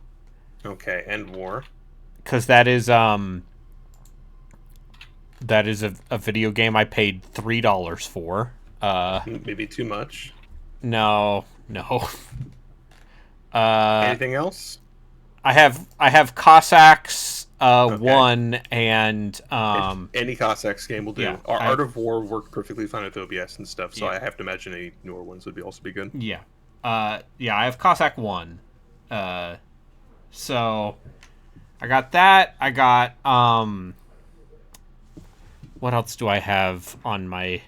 Speaker 1: Okay, End War.
Speaker 2: Because that is a video game I paid $3 for.
Speaker 1: Maybe too much.
Speaker 2: No.
Speaker 1: Anything else?
Speaker 2: I have Cossacks
Speaker 1: Okay.
Speaker 2: 1 and
Speaker 1: Any Cossacks game will do.
Speaker 2: yeah,
Speaker 1: Art of War worked perfectly fine with OBS and stuff, so
Speaker 2: Yeah.
Speaker 1: I have to imagine any newer ones would be also be good.
Speaker 2: yeah. I have Cossack 1. So I got that. I got what else do I have on my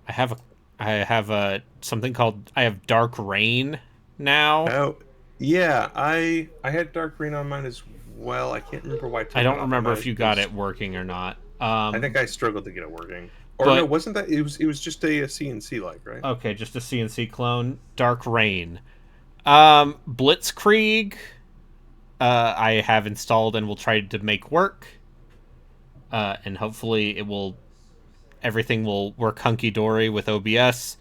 Speaker 2: I have a something called I have Dark Rain now.
Speaker 1: Oh, yeah, I had Dark Green on mine as well. I can't remember why.
Speaker 2: I don't remember if you got it working or not.
Speaker 1: I think I struggled to get it working. Or
Speaker 2: but-
Speaker 1: no, wasn't that? It was just a CNC like, right?
Speaker 2: Okay, just a CNC clone. Dark Rain. Blitzkrieg. I have installed and will try to make work. And hopefully everything will work hunky dory with OBS.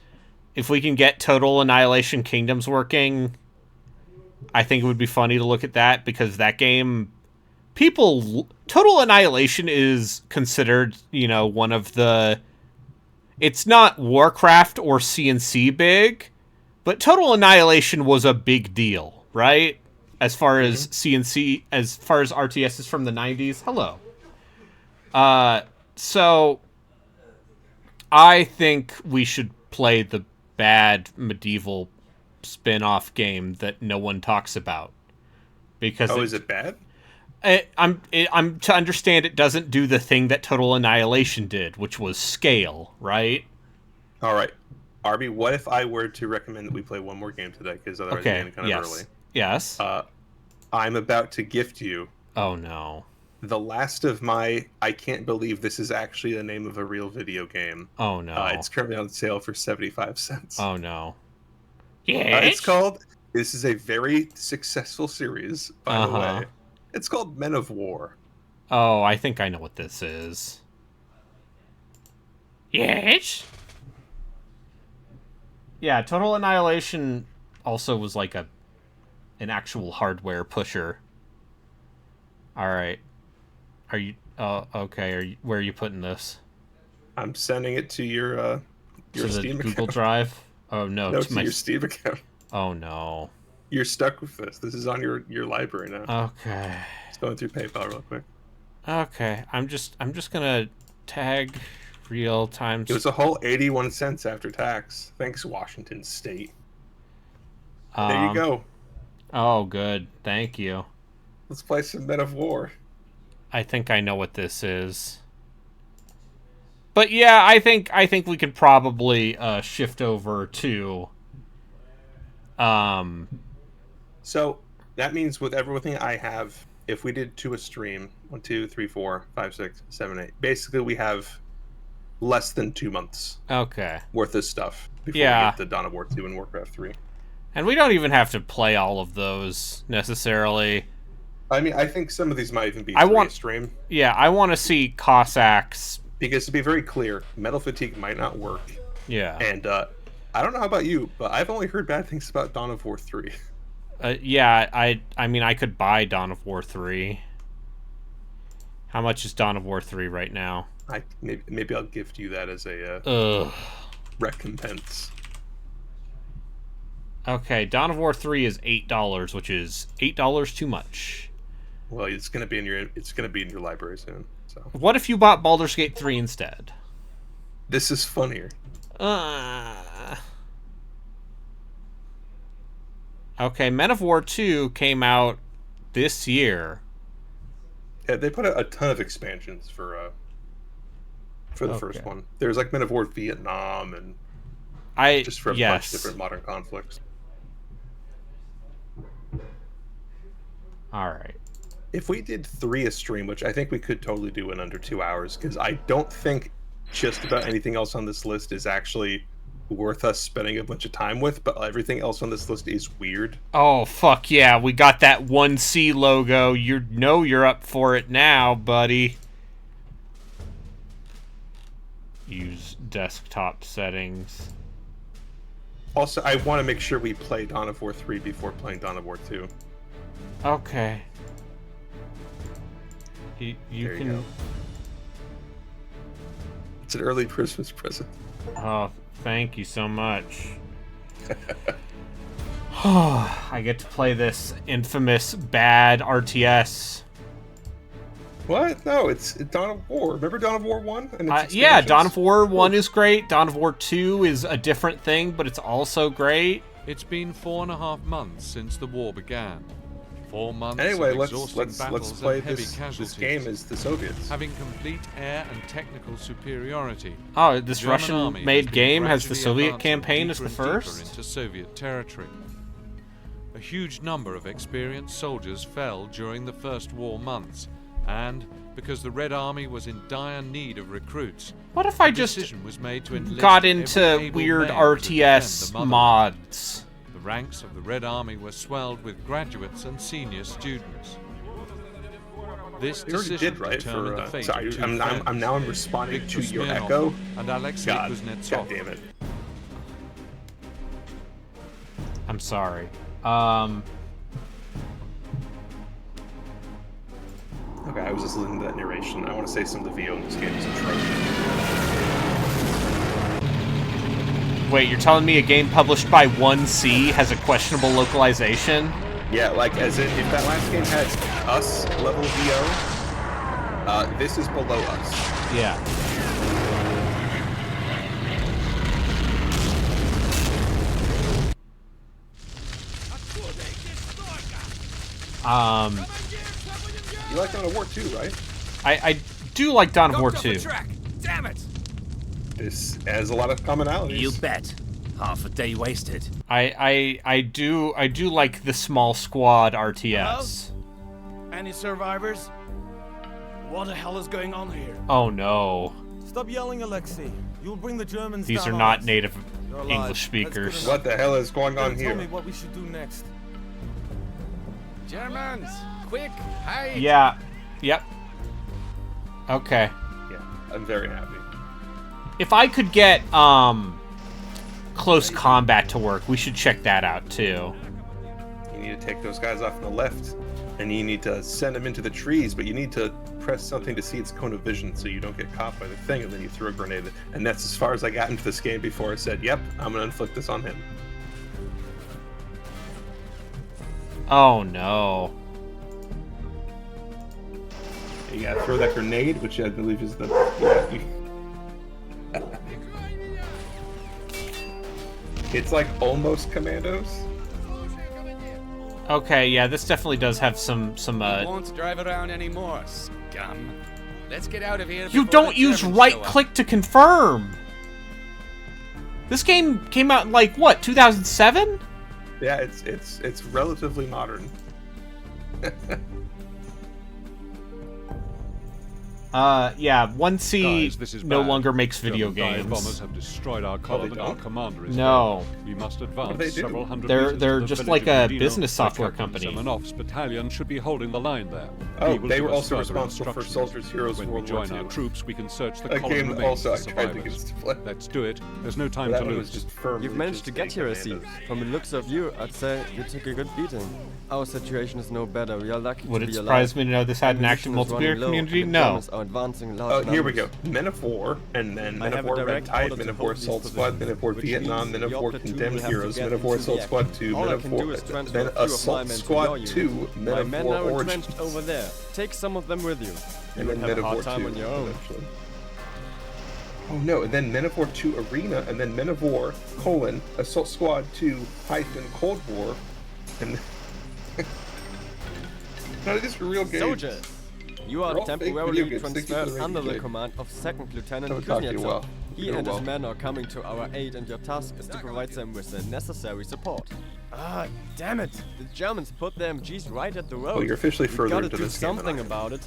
Speaker 2: If we can get Total Annihilation Kingdoms working, I think it would be funny to look at that because that game, Total Annihilation is considered, one of the. It's not Warcraft or CNC big, but Total Annihilation was a big deal, right? As far as CNC, as far as RTS is from the 90s. Hello. So I think we should play the bad medieval spin-off game that no one talks about. Because
Speaker 1: is it bad?
Speaker 2: I'm to understand it doesn't do the thing that Total Annihilation did, which was scale, right?
Speaker 1: All right, Arby. What if I were to recommend that we play one more game today? Because otherwise,
Speaker 2: Okay.
Speaker 1: we're getting kind of
Speaker 2: Yes.
Speaker 1: early.
Speaker 2: Yes.
Speaker 1: I'm about to gift you
Speaker 2: Oh no.
Speaker 1: the last of my. I can't believe this is actually the name of a real video game.
Speaker 2: Oh no.
Speaker 1: It's currently on sale for 75 cents.
Speaker 2: Oh no.
Speaker 1: It's called. This is a very successful series, by the way. It's called Men of War.
Speaker 2: Oh, I think I know what this is.
Speaker 4: Yes?
Speaker 2: Yeah, Total Annihilation also was like an actual hardware pusher. All right. Are you? Oh, okay. Where are you putting this?
Speaker 1: I'm sending it to your
Speaker 2: To the
Speaker 1: Steam
Speaker 2: Google
Speaker 1: account.
Speaker 2: Drive? Oh no,
Speaker 1: No,
Speaker 2: to
Speaker 1: to
Speaker 2: my.
Speaker 1: your Steam account.
Speaker 2: Oh no.
Speaker 1: You're stuck with this. This is on your library now.
Speaker 2: Okay.
Speaker 1: Just going through PayPal real quick.
Speaker 2: Okay. I'm just gonna tag real time.
Speaker 1: It was a whole 81 cents after tax. Thanks, Washington State. There you go.
Speaker 2: Oh, good. Thank you.
Speaker 1: Let's play some Men of War.
Speaker 2: I think I know what this is. But yeah, I think we could probably shift over to
Speaker 1: So that means with everything I have, if we did 2 a stream, 1, 2, 3, 4, 5, 6, 7, 8. Basically, we have less than 2 months
Speaker 2: okay.
Speaker 1: worth of stuff before we
Speaker 2: Yeah.
Speaker 1: get to Dawn of War 2 and Warcraft 3.
Speaker 2: And we don't even have to play all of those necessarily.
Speaker 1: I mean, I think some of these might even be stream.
Speaker 2: Yeah, I want to see Cossacks.
Speaker 1: Because to be very clear, Metal Fatigue might not work.
Speaker 2: Yeah.
Speaker 1: And I don't know how about you, but I've only heard bad things about Dawn of War 3.
Speaker 2: Yeah, I mean, I could buy Dawn of War 3. How much is Dawn of War 3 right now?
Speaker 1: Maybe I'll gift you that as a recompense.
Speaker 2: Okay, Dawn of War 3 is $8, which is $8 too much.
Speaker 1: Well, it's gonna be in your library soon. So.
Speaker 2: What if you bought Baldur's Gate 3 instead?
Speaker 1: This is funnier.
Speaker 2: Okay, Men of War 2 came out this year.
Speaker 1: Yeah, they put a ton of expansions for the first one. There's like Men of War Vietnam and just for a bunch of different modern conflicts.
Speaker 2: All right.
Speaker 1: If we did 3 a stream, which I think we could totally do in under 2 hours, because I don't think just about anything else on this list is actually worth us spending a bunch of time with, but everything else on this list is weird.
Speaker 2: Oh, fuck yeah. We got that 1C logo. You know you're up for it now, buddy. Use desktop settings.
Speaker 1: Also, I want to make sure we play Dawn of War 3 before playing Dawn of War 2.
Speaker 2: Okay. You can...
Speaker 1: go. It's an early Christmas present.
Speaker 2: Oh, thank you so much. I get to play this infamous bad RTS.
Speaker 1: What? No, it's Dawn of War. Remember Dawn of War 1? And its
Speaker 2: yeah, Dawn of War 1 is great. Dawn of War 2 is a different thing, but it's also great.
Speaker 12: It's been 4.5 months since the war began. 4 months
Speaker 1: anyway,
Speaker 12: of
Speaker 1: let's
Speaker 12: battles
Speaker 1: play
Speaker 12: and heavy
Speaker 1: this
Speaker 12: casualties,
Speaker 1: game as the Soviets.
Speaker 12: having complete air and technical superiority.
Speaker 2: Oh, this
Speaker 12: German
Speaker 2: Russian-made game has the
Speaker 12: gradually
Speaker 2: Soviet
Speaker 12: advancing
Speaker 2: campaign as the
Speaker 12: deeper and deeper
Speaker 2: first?
Speaker 12: into Soviet territory. A huge number of experienced soldiers fell during the first war months, and because the Red Army was in dire need of recruits,
Speaker 2: What if I
Speaker 12: the
Speaker 2: just
Speaker 12: decision was made to enlist
Speaker 2: got
Speaker 12: every
Speaker 2: into
Speaker 12: able
Speaker 2: weird
Speaker 12: male to defend
Speaker 2: RTS
Speaker 12: the motherland.
Speaker 2: mods?
Speaker 12: The ranks of the Red Army were swelled with graduates and senior students. This
Speaker 1: We already
Speaker 12: decision
Speaker 1: did, right?
Speaker 12: determined the fate
Speaker 1: Sorry,
Speaker 12: of two
Speaker 1: I'm
Speaker 12: friends,
Speaker 1: now responding
Speaker 12: Viktor
Speaker 1: to your
Speaker 12: Smirnov
Speaker 1: echo.
Speaker 12: and Alexei
Speaker 1: God
Speaker 12: Kuznetsov.
Speaker 1: damn it.
Speaker 2: I'm sorry.
Speaker 1: Okay, I was just listening to that narration. I want to say some of the VO in this game is atrocious.
Speaker 2: Wait, you're telling me a game published by 1C has a questionable localization?
Speaker 1: Yeah, like as in if that last game had us level VO, this is below us.
Speaker 2: Yeah.
Speaker 1: You like Dawn of War 2, right?
Speaker 2: I do like Dawn of War 2.
Speaker 11: Damn it!
Speaker 1: This has a lot of commonalities.
Speaker 11: You bet. Half a day wasted.
Speaker 2: I do like the small squad RTS.
Speaker 13: Any survivors? What the hell is going on here?
Speaker 2: Oh no.
Speaker 13: Stop yelling, Alexei. You'll bring the Germans
Speaker 2: These are
Speaker 13: down on
Speaker 2: not
Speaker 13: us.
Speaker 2: native
Speaker 13: You're alive.
Speaker 2: English
Speaker 13: That's
Speaker 2: speakers.
Speaker 13: good
Speaker 1: What the hell is going on
Speaker 13: Tell
Speaker 1: here?
Speaker 13: me what we should do next.
Speaker 11: Germans, quick, hide!
Speaker 2: Yeah. Yep. Okay.
Speaker 1: Yeah, I'm very happy.
Speaker 2: If I could get close combat to work, we should check that out too.
Speaker 1: You need to take those guys off on the left, and you need to send them into the trees, but you need to press something to see its cone of vision so you don't get caught by the thing, and then you throw a grenade. And that's as far as I got into this game before I said, yep, I'm going to inflict this on him.
Speaker 2: Oh no.
Speaker 1: You gotta throw that grenade, which I believe is the... It's like almost Commandos.
Speaker 2: Okay, yeah, this definitely does have some
Speaker 11: Won't drive around anymore, scum. Let's get out of here.
Speaker 2: You
Speaker 11: before
Speaker 2: don't
Speaker 11: the
Speaker 2: use
Speaker 11: Germans
Speaker 2: right
Speaker 11: show up.
Speaker 2: click to confirm. This game came out in like what, 2007?
Speaker 1: Yeah, it's relatively modern.
Speaker 2: Yeah, 1C
Speaker 12: Guys, this is
Speaker 2: no
Speaker 12: bad.
Speaker 2: longer makes video
Speaker 12: German dive bombers
Speaker 2: games.
Speaker 12: have destroyed our column. Our commander is
Speaker 2: No.
Speaker 12: dead. We must
Speaker 1: do
Speaker 12: advance
Speaker 1: they do?
Speaker 12: several hundred
Speaker 2: They're-
Speaker 12: meters
Speaker 2: they're
Speaker 12: to the
Speaker 2: just
Speaker 12: village
Speaker 2: like
Speaker 12: of
Speaker 2: a
Speaker 12: Udino,
Speaker 2: business
Speaker 12: where
Speaker 2: software
Speaker 12: Captain
Speaker 2: company.
Speaker 12: Semenoff's battalion should be holding the line there.
Speaker 1: Oh,
Speaker 12: He will
Speaker 1: they
Speaker 12: give
Speaker 1: were
Speaker 12: us
Speaker 1: also
Speaker 12: further
Speaker 1: responsible for
Speaker 12: instructions.
Speaker 1: Soldiers Heroes
Speaker 12: When
Speaker 1: World
Speaker 12: we
Speaker 1: War
Speaker 12: join our
Speaker 1: II.
Speaker 12: troops, we can search the
Speaker 1: A
Speaker 12: column
Speaker 1: game
Speaker 12: remains
Speaker 1: also I
Speaker 12: of
Speaker 1: tried to get
Speaker 12: survivors.
Speaker 1: to play.
Speaker 12: Let's do it. There's no time
Speaker 1: That
Speaker 12: to
Speaker 1: one
Speaker 12: lose.
Speaker 1: was just firmly
Speaker 14: You've managed
Speaker 1: just
Speaker 14: to get
Speaker 1: a
Speaker 14: here, I
Speaker 1: commandos.
Speaker 14: see. From the looks of you, I'd say you took a good beating. Our situation is no better. We are lucky
Speaker 2: Would
Speaker 14: to
Speaker 2: it
Speaker 14: be
Speaker 2: surprise
Speaker 14: alive.
Speaker 2: me to know this had an active
Speaker 14: Ammunition is
Speaker 2: multiplayer
Speaker 14: running low,
Speaker 2: community?
Speaker 14: and the
Speaker 2: No.
Speaker 14: Germans are advancing large
Speaker 1: Here we go.
Speaker 14: numbers.
Speaker 1: Men of War, and then
Speaker 14: I
Speaker 1: Men of
Speaker 14: have a
Speaker 1: War Red
Speaker 14: direct
Speaker 1: Tide,
Speaker 14: order
Speaker 1: Men
Speaker 14: to
Speaker 1: of War
Speaker 14: hold these
Speaker 1: Assault Squad, Men
Speaker 14: positions,
Speaker 1: of War
Speaker 14: which
Speaker 1: Vietnam,
Speaker 14: means
Speaker 1: Men of
Speaker 14: your
Speaker 1: War
Speaker 14: platoon
Speaker 1: Condemned
Speaker 14: will have to
Speaker 1: Heroes,
Speaker 14: get
Speaker 1: Men of War
Speaker 14: into the
Speaker 1: Assault Squad 2,
Speaker 14: All
Speaker 1: Men
Speaker 14: I
Speaker 1: of
Speaker 14: can
Speaker 1: War,
Speaker 14: do is transfer
Speaker 1: then
Speaker 14: a few of my
Speaker 1: Assault
Speaker 14: men to
Speaker 1: Squad
Speaker 14: your
Speaker 1: 2,
Speaker 14: unit.
Speaker 1: Men
Speaker 14: My
Speaker 1: of
Speaker 14: men
Speaker 1: War
Speaker 14: are
Speaker 1: Origins,
Speaker 14: entrenched over there. Take some of them with you. You
Speaker 1: and
Speaker 14: would
Speaker 1: then
Speaker 14: have
Speaker 1: Men
Speaker 14: a
Speaker 1: of War
Speaker 14: hard time
Speaker 1: 2.
Speaker 14: on your own.
Speaker 1: Eventually. Oh no, and then Men of War 2 Arena, and then Men of War, Assault Squad 2, Cold War, and... None of these are real games.
Speaker 14: Soldiers, you are
Speaker 1: They're all fake video
Speaker 14: temporarily
Speaker 1: games. Thank you for
Speaker 14: transferred
Speaker 1: the
Speaker 14: under the
Speaker 1: rating.
Speaker 14: command of 2nd Lieutenant
Speaker 1: Never talked to you
Speaker 14: Kuznetsov.
Speaker 1: well.
Speaker 14: He
Speaker 1: You're
Speaker 14: and his
Speaker 1: well.
Speaker 14: men are coming to our aid, and your task is to provide them with the necessary support. Ah, damn it! The Germans put their MGs right at the road.
Speaker 1: Oh, you're officially
Speaker 14: We've
Speaker 1: further
Speaker 14: gotta
Speaker 1: into
Speaker 14: do
Speaker 1: this game than
Speaker 14: something
Speaker 1: I am.
Speaker 14: about it.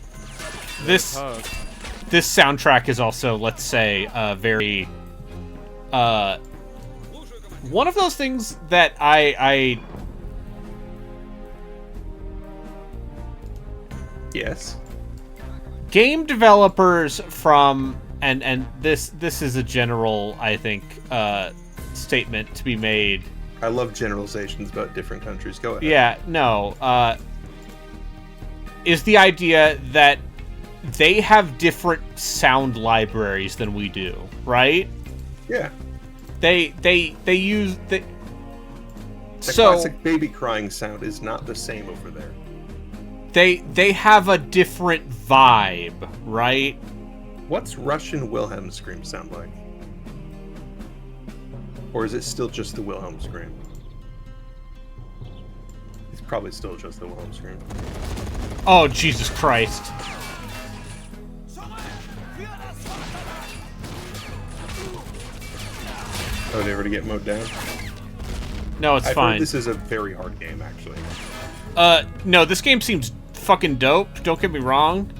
Speaker 2: This soundtrack is also, let's say, very one of those things that I
Speaker 1: Yes.
Speaker 2: game developers from and this is a general, I think, statement to be made.
Speaker 1: I love generalizations about different countries. Go ahead.
Speaker 2: Yeah, no, is the idea that they have different sound libraries than we do, right?
Speaker 1: Yeah.
Speaker 2: They use the
Speaker 1: The
Speaker 2: so
Speaker 1: classic baby crying sound is not the same over there.
Speaker 2: they have a different vibe, right?
Speaker 1: What's Russian Wilhelm scream sound like? Or is it still just the Wilhelm scream? It's probably still just the Wilhelm scream.
Speaker 2: Oh, Jesus Christ.
Speaker 1: Oh, they were to get mowed down?
Speaker 2: No, it's
Speaker 1: I've
Speaker 2: fine.
Speaker 1: heard this is a very hard game, actually.
Speaker 2: No, this game seems fucking dope. Don't get me wrong.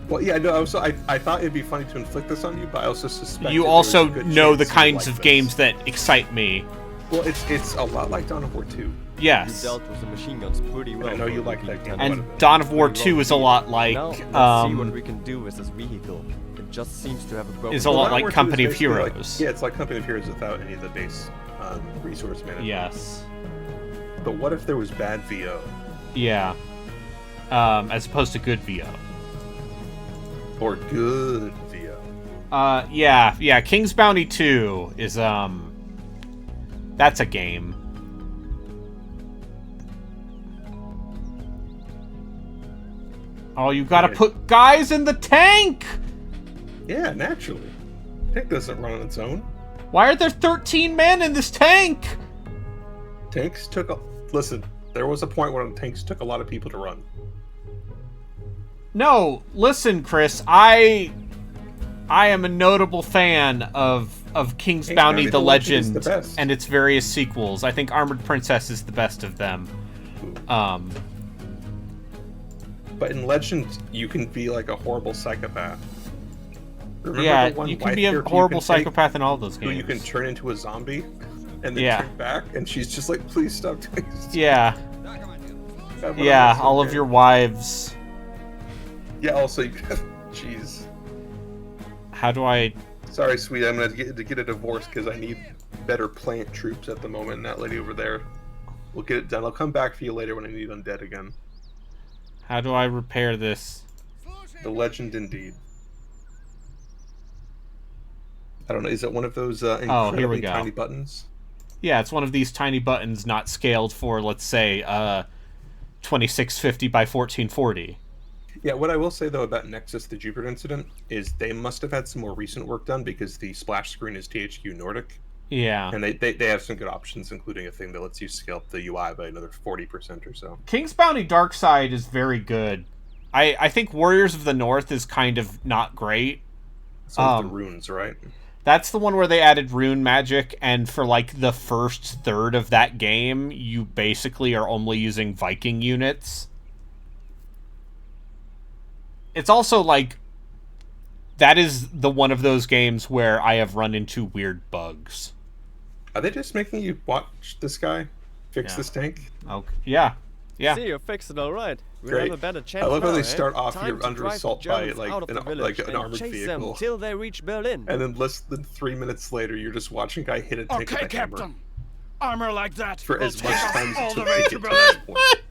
Speaker 1: Well, yeah, no, I thought it'd be funny to inflict this on you, but I also suspect
Speaker 2: You also know the kinds of games that excite me.
Speaker 1: Well, it's a lot like Dawn of War 2.
Speaker 2: Yes.
Speaker 14: You dealt with the machine guns pretty well.
Speaker 1: I know you
Speaker 14: for a
Speaker 1: like
Speaker 14: rookie
Speaker 1: that game.
Speaker 14: lieutenant.
Speaker 2: And Dawn of War 2 is a lot like,
Speaker 14: Now, let's see what we can do with this vehicle. It just seems to have a broken.
Speaker 2: is a lot
Speaker 1: Dawn of
Speaker 2: like
Speaker 1: War 2 is
Speaker 2: Company of
Speaker 1: basically like-
Speaker 2: Heroes.
Speaker 1: yeah, it's like Company of Heroes without any of the base resource management.
Speaker 2: Yes.
Speaker 1: But what if there was bad VO?
Speaker 2: Yeah. As opposed to good VO.
Speaker 1: Or good VO?
Speaker 2: Yeah, King's Bounty 2 is, that's a game. Oh, you gotta put guys in the tank!
Speaker 1: Yeah, naturally. Tank doesn't run on its own.
Speaker 2: Why are there 13 men in this tank?
Speaker 1: Tanks took a... Listen, there was a point when tanks took a lot of people to run.
Speaker 2: No, listen, Chris, I am a notable fan of King's Bounty the
Speaker 1: Legend is the
Speaker 2: Legend
Speaker 1: best.
Speaker 2: and its various sequels. I think Armored Princess is the best of them.
Speaker 1: But in Legend, you can be like a horrible psychopath. Remember
Speaker 2: Yeah,
Speaker 1: the one
Speaker 2: you can
Speaker 1: wife
Speaker 2: be a
Speaker 1: character you
Speaker 2: horrible
Speaker 1: can take
Speaker 2: psychopath in all those
Speaker 1: who
Speaker 2: games.
Speaker 1: you can turn into a zombie and then
Speaker 2: Yeah.
Speaker 1: turn back, and she's just like, please stop doing this.
Speaker 2: Yeah.
Speaker 1: God,
Speaker 2: Yeah,
Speaker 1: so
Speaker 2: all of
Speaker 1: good.
Speaker 2: your wives.
Speaker 1: Yeah, also, you jeez.
Speaker 2: How do I...
Speaker 1: Sorry, sweetie, I'm gonna get a divorce because I need better plant troops at the moment. And that lady over there, we'll get it done. I'll come back for you later when I need undead again.
Speaker 2: How do I repair this?
Speaker 1: The Legend, indeed. I don't know. Is it one of those incredibly
Speaker 2: here we go.
Speaker 1: tiny buttons?
Speaker 2: Yeah, it's one of these tiny buttons not scaled for, let's say, 2650 by 1440.
Speaker 1: Yeah, what I will say, though, about Nexus, the Jupiter incident, is they must have had some more recent work done because the splash screen is THQ Nordic.
Speaker 2: Yeah.
Speaker 1: And they have some good options, including a thing that lets you scale up the UI by another 40% or so.
Speaker 2: King's Bounty Dark Side is very good. I think Warriors of the North is kind of not great.
Speaker 1: Some of the runes, right?
Speaker 2: That's the one where they added rune magic, and for like the first third of that game, you basically are only using Viking units. It's also like that is the one of those games where I have run into weird bugs.
Speaker 1: Are they just making you watch this guy fix this tank?
Speaker 2: Okay. Yeah. Yeah.
Speaker 14: See, you're fixing all right. We'll
Speaker 1: Great.
Speaker 14: have a better chance
Speaker 1: I love how
Speaker 14: now,
Speaker 1: they
Speaker 14: eh?
Speaker 1: start off
Speaker 14: Time
Speaker 1: you're
Speaker 14: to
Speaker 1: under
Speaker 14: drive the
Speaker 1: assault by
Speaker 14: Germans
Speaker 1: like
Speaker 14: out of the village
Speaker 1: an
Speaker 14: and
Speaker 1: armored
Speaker 14: chase
Speaker 1: vehicle,
Speaker 14: them till they reach Berlin.
Speaker 1: and then less than 3 minutes later, you're just watching a guy hit a tank
Speaker 13: Okay,
Speaker 1: with a hammer
Speaker 13: Captain. Armor like that
Speaker 1: for
Speaker 13: will
Speaker 1: as much
Speaker 13: take us
Speaker 1: time as
Speaker 13: all
Speaker 1: it
Speaker 13: the
Speaker 1: took
Speaker 13: way
Speaker 1: to
Speaker 13: to
Speaker 1: get to
Speaker 13: Berlin.
Speaker 1: this point.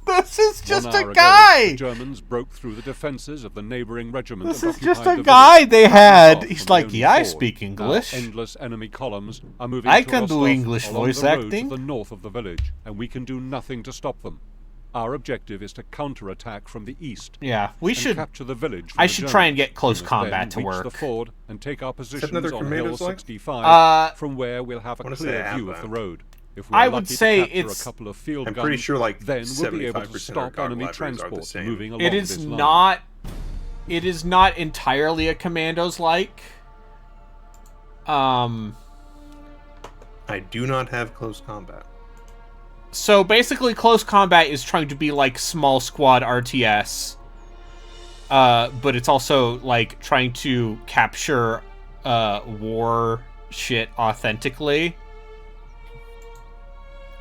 Speaker 2: This is just
Speaker 12: 1
Speaker 2: a
Speaker 12: hour ago,
Speaker 2: guy.
Speaker 12: the Germans broke through the defenses of the neighboring regiment.
Speaker 2: This
Speaker 12: that
Speaker 2: is just
Speaker 12: occupied
Speaker 2: a
Speaker 12: the
Speaker 2: guy
Speaker 12: village.
Speaker 2: they had.
Speaker 12: Off
Speaker 2: He's
Speaker 12: from
Speaker 2: like,
Speaker 12: the
Speaker 2: yeah, I
Speaker 12: only
Speaker 2: speak
Speaker 12: Now,
Speaker 2: English.
Speaker 12: endless enemy columns are moving
Speaker 2: I
Speaker 12: to
Speaker 2: can do
Speaker 12: Rostov
Speaker 2: English
Speaker 12: along
Speaker 2: voice
Speaker 12: the road
Speaker 2: acting.
Speaker 12: to the north of the village, and we can do nothing to stop them. Our objective is to counterattack from the east.
Speaker 2: Yeah, we
Speaker 12: and
Speaker 2: should
Speaker 12: capture the village.
Speaker 2: I
Speaker 12: from the
Speaker 2: should try and
Speaker 12: Germans.
Speaker 2: get close
Speaker 12: We must
Speaker 2: combat
Speaker 12: then
Speaker 2: to
Speaker 12: reach
Speaker 2: work.
Speaker 12: the ford and take our positions
Speaker 1: another
Speaker 12: on Hill
Speaker 1: Commandos like?
Speaker 12: 65, from where we'll have a
Speaker 1: wanna say
Speaker 12: clear
Speaker 1: I have
Speaker 12: view of
Speaker 1: that.
Speaker 12: the road. If
Speaker 2: I
Speaker 12: we're
Speaker 2: would
Speaker 12: lucky
Speaker 2: say
Speaker 12: to capture
Speaker 2: it's-
Speaker 12: a couple of field
Speaker 1: I'm
Speaker 12: guns,
Speaker 1: pretty sure like
Speaker 12: then we'll be able to
Speaker 1: 75% of
Speaker 12: stop
Speaker 1: our
Speaker 12: enemy
Speaker 1: libraries are the
Speaker 12: transports
Speaker 1: same.
Speaker 12: moving along
Speaker 2: It is
Speaker 12: this line.
Speaker 2: not. It is not entirely a Commandos like.
Speaker 1: I do not have close combat.
Speaker 2: So basically, close combat is trying to be like small squad RTS, but it's also like trying to capture war shit authentically.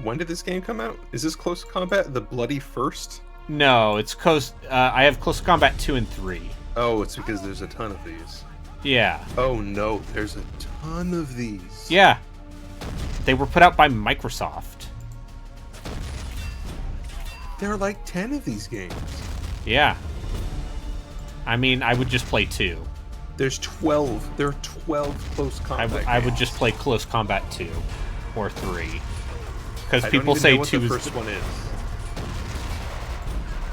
Speaker 1: When did this game come out? Is this close combat the bloody first?
Speaker 2: No, it's close. I have close combat 2 and 3.
Speaker 1: Oh, it's because there's a ton of these.
Speaker 2: Yeah.
Speaker 1: Oh no, there's a ton of these.
Speaker 2: Yeah. They were put out by Microsoft.
Speaker 1: There are like 10 of these games.
Speaker 2: Yeah. I mean, I would just play 2.
Speaker 1: There's 12. There are 12 close combat
Speaker 2: I would
Speaker 1: games.
Speaker 2: just play Close Combat 2 or 3. Because
Speaker 1: I
Speaker 2: people
Speaker 1: don't even
Speaker 2: say
Speaker 1: know what
Speaker 2: 2
Speaker 1: the
Speaker 2: is
Speaker 1: first one is.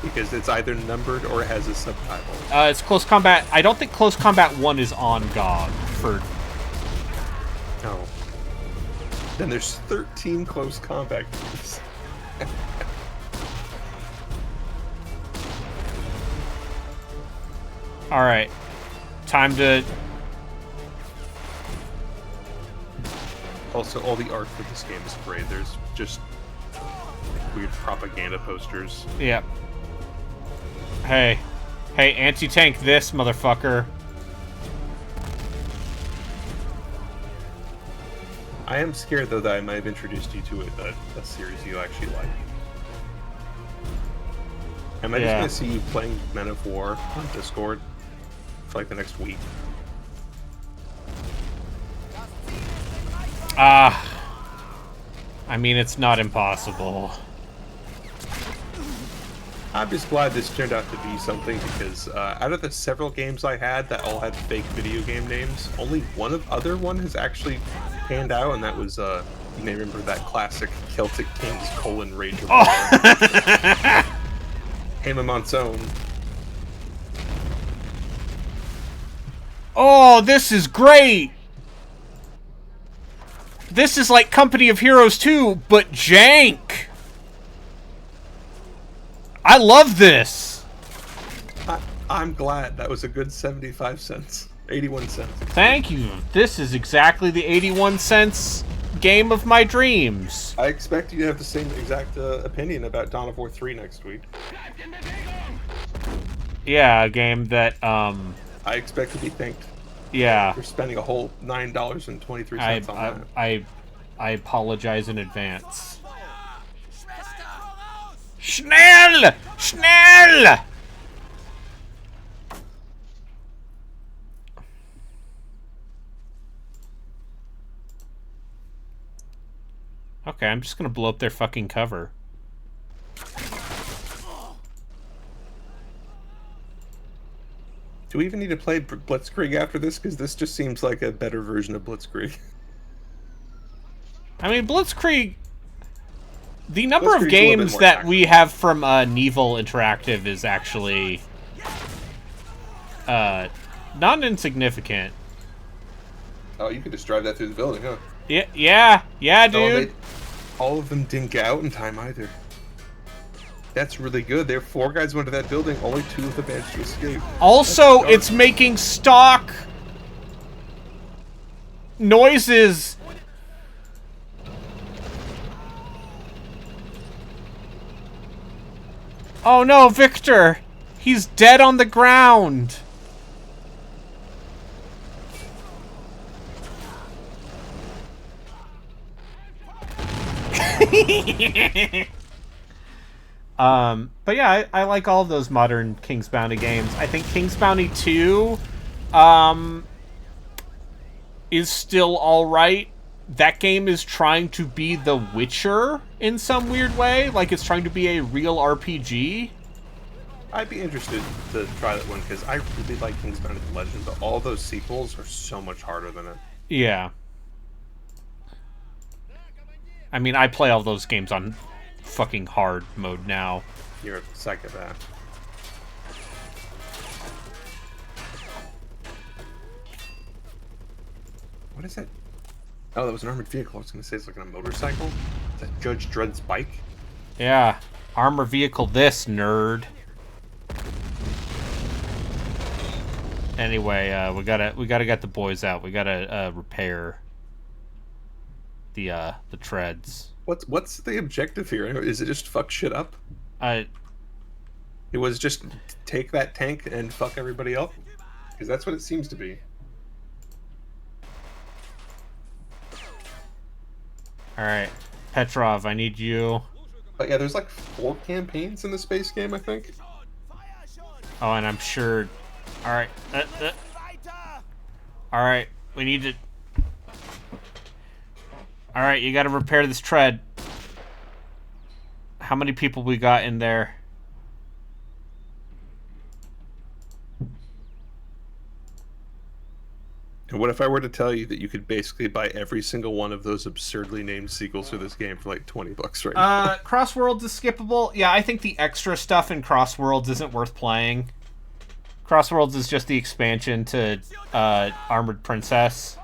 Speaker 1: Because it's either numbered or has a subtitle.
Speaker 2: It's Close Combat. I don't think Close Combat 1 is on GOG for.
Speaker 1: No. Then there's 13 close combat games.
Speaker 2: Alright. Time to.
Speaker 1: Also, all the art for this game is great. There's just weird propaganda posters.
Speaker 2: Yep. Hey. Hey, anti-tank this, motherfucker.
Speaker 1: I am scared, though, that I might have introduced you to a series you actually like. Am I just
Speaker 2: Yeah.
Speaker 1: going to see you playing Men of War on Discord for like the next week?
Speaker 2: I mean, it's not impossible.
Speaker 1: I'm just glad this turned out to be something because out of the several games I had that all had fake video game names, only other one has actually panned out, and that was you may remember that classic Celtic Kings : Rage of War. Hammer on its own.
Speaker 2: Oh, this is great! This is like Company of Heroes 2, but jank! I love this!
Speaker 1: I'm glad. That was a good 75 cents. 81 cents.
Speaker 2: Thank you. This is exactly the 81 cents game of my dreams.
Speaker 1: I expect you to have the same exact opinion about Dawn of War 3 next week.
Speaker 2: Yeah, a game that,
Speaker 1: I expect to be thanked.
Speaker 2: Yeah.
Speaker 1: For spending a whole $9.23 on that.
Speaker 2: I apologize in advance. Schnell! Schnell! Okay, I'm just gonna blow up their fucking cover.
Speaker 1: Do we even need to play Blitzkrieg after this? Because this just seems like a better version of Blitzkrieg.
Speaker 2: I mean, Blitzkrieg... The number of
Speaker 1: Blitzkrieg's a little bit
Speaker 2: games
Speaker 1: more
Speaker 2: that
Speaker 1: tactical.
Speaker 2: we have from Neville Interactive is actually... not insignificant.
Speaker 1: Oh, you could just drive that through the building, huh?
Speaker 2: Yeah, dude.
Speaker 1: All of them didn't get out in time either. That's really good. There 4 guys went to that building, only 2 of them managed to escape.
Speaker 2: Also, it's making stock noises. Oh no, Victor! He's dead on the ground. But yeah, I like all of those modern King's Bounty games. I think King's Bounty 2, is still alright. That game is trying to be The Witcher in some weird way. Like, it's trying to be a real RPG.
Speaker 1: I'd be interested to try that one, because I really like King's Bounty Legend, but all those sequels are so much harder than it.
Speaker 2: Yeah. I mean, I play all those games on fucking hard mode now.
Speaker 1: You're a psychopath. What is it? Oh, that was an armored vehicle. I was going to say it's like a motorcycle. Is that Judge Dredd's bike?
Speaker 2: Yeah. Armor vehicle this, nerd. Anyway, we gotta get the boys out. We gotta repair the treads.
Speaker 1: What's the objective here? Is it just fuck shit up? It was just take that tank and fuck everybody up? Because that's what it seems to be.
Speaker 2: Alright. Petrov, I need you.
Speaker 1: But yeah, there's like 4 campaigns in the space game, I think.
Speaker 2: Oh, and I'm sure... Alright. Alright, we need to... Alright, you gotta repair this tread. How many people we got in there?
Speaker 1: And what if I were to tell you that you could basically buy every single one of those absurdly named sequels for this game for like $20 right now?
Speaker 2: Crossworlds is skippable. Yeah, I think the extra stuff in Crossworlds isn't worth playing. Crossworlds is just the expansion to Armored Princess.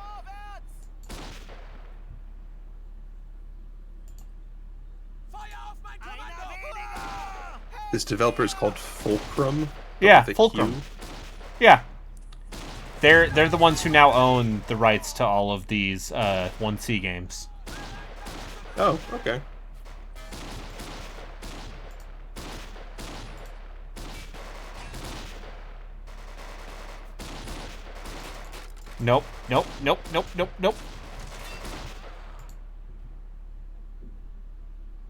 Speaker 1: This developer is called Fulcrum.
Speaker 2: Yeah, Fulcrum. Yeah. They're the ones who now own the rights to all of these 1C games.
Speaker 1: Oh, okay.
Speaker 2: Nope, nope, nope, nope, nope, nope.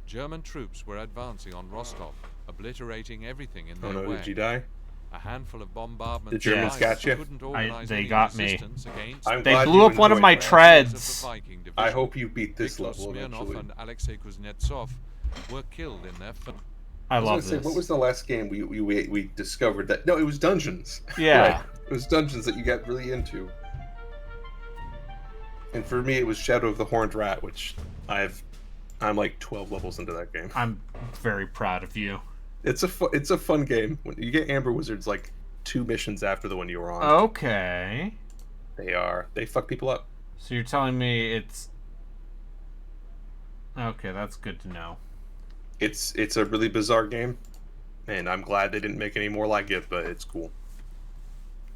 Speaker 12: German troops were advancing on Rostov, obliterating everything in their
Speaker 1: Oh no,
Speaker 12: way.
Speaker 1: did you die?
Speaker 12: A handful of bombardments.
Speaker 1: The Germans got you?
Speaker 2: They got me.
Speaker 1: They
Speaker 2: blew up one of my treads.
Speaker 1: I hope you beat this
Speaker 12: Viktor
Speaker 1: level
Speaker 12: Smirnov
Speaker 1: eventually.
Speaker 12: and Alexei Kuznetsov were killed in their
Speaker 2: I love
Speaker 1: was gonna
Speaker 2: this.
Speaker 1: Say, what was the last game we discovered that? No, it was Dungeons.
Speaker 2: Yeah.
Speaker 1: Right. It was Dungeons that you got really into. And for me, it was Shadow of the Horned Rat, which I'm like 12 levels into that game.
Speaker 2: I'm very proud of you.
Speaker 1: It's a fun game. When you get Amber Wizards like 2 missions after the one you were on.
Speaker 2: Okay.
Speaker 1: They fuck people up.
Speaker 2: So you're telling me it's... Okay, that's good to know.
Speaker 1: It's a really bizarre game, and I'm glad they didn't make any more like it, but it's cool.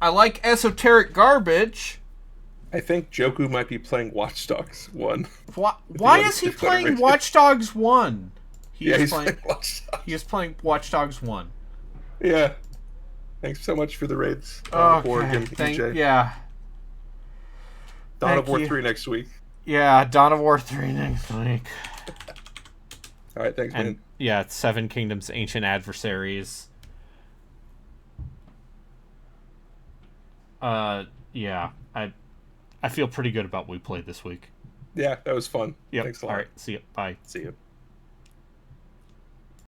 Speaker 2: I like esoteric garbage.
Speaker 1: I think Joku might be playing Watch Dogs 1.
Speaker 2: Why is he playing Watch Dogs 1?
Speaker 1: He's playing Watch Dogs.
Speaker 2: He is playing Watch Dogs 1.
Speaker 1: Yeah. Thanks so much for the raids.
Speaker 2: Okay, yeah.
Speaker 1: Dawn of War 3 next week.
Speaker 2: Yeah, Dawn of War 3 next week.
Speaker 1: Alright, thanks, man.
Speaker 2: And, yeah, it's 7 Kingdoms Ancient Adversaries. Yeah, I feel pretty good about what we played this week.
Speaker 1: Yeah, that was fun.
Speaker 2: Yep.
Speaker 1: Thanks a lot.
Speaker 2: Alright, see you. Bye.
Speaker 1: See you.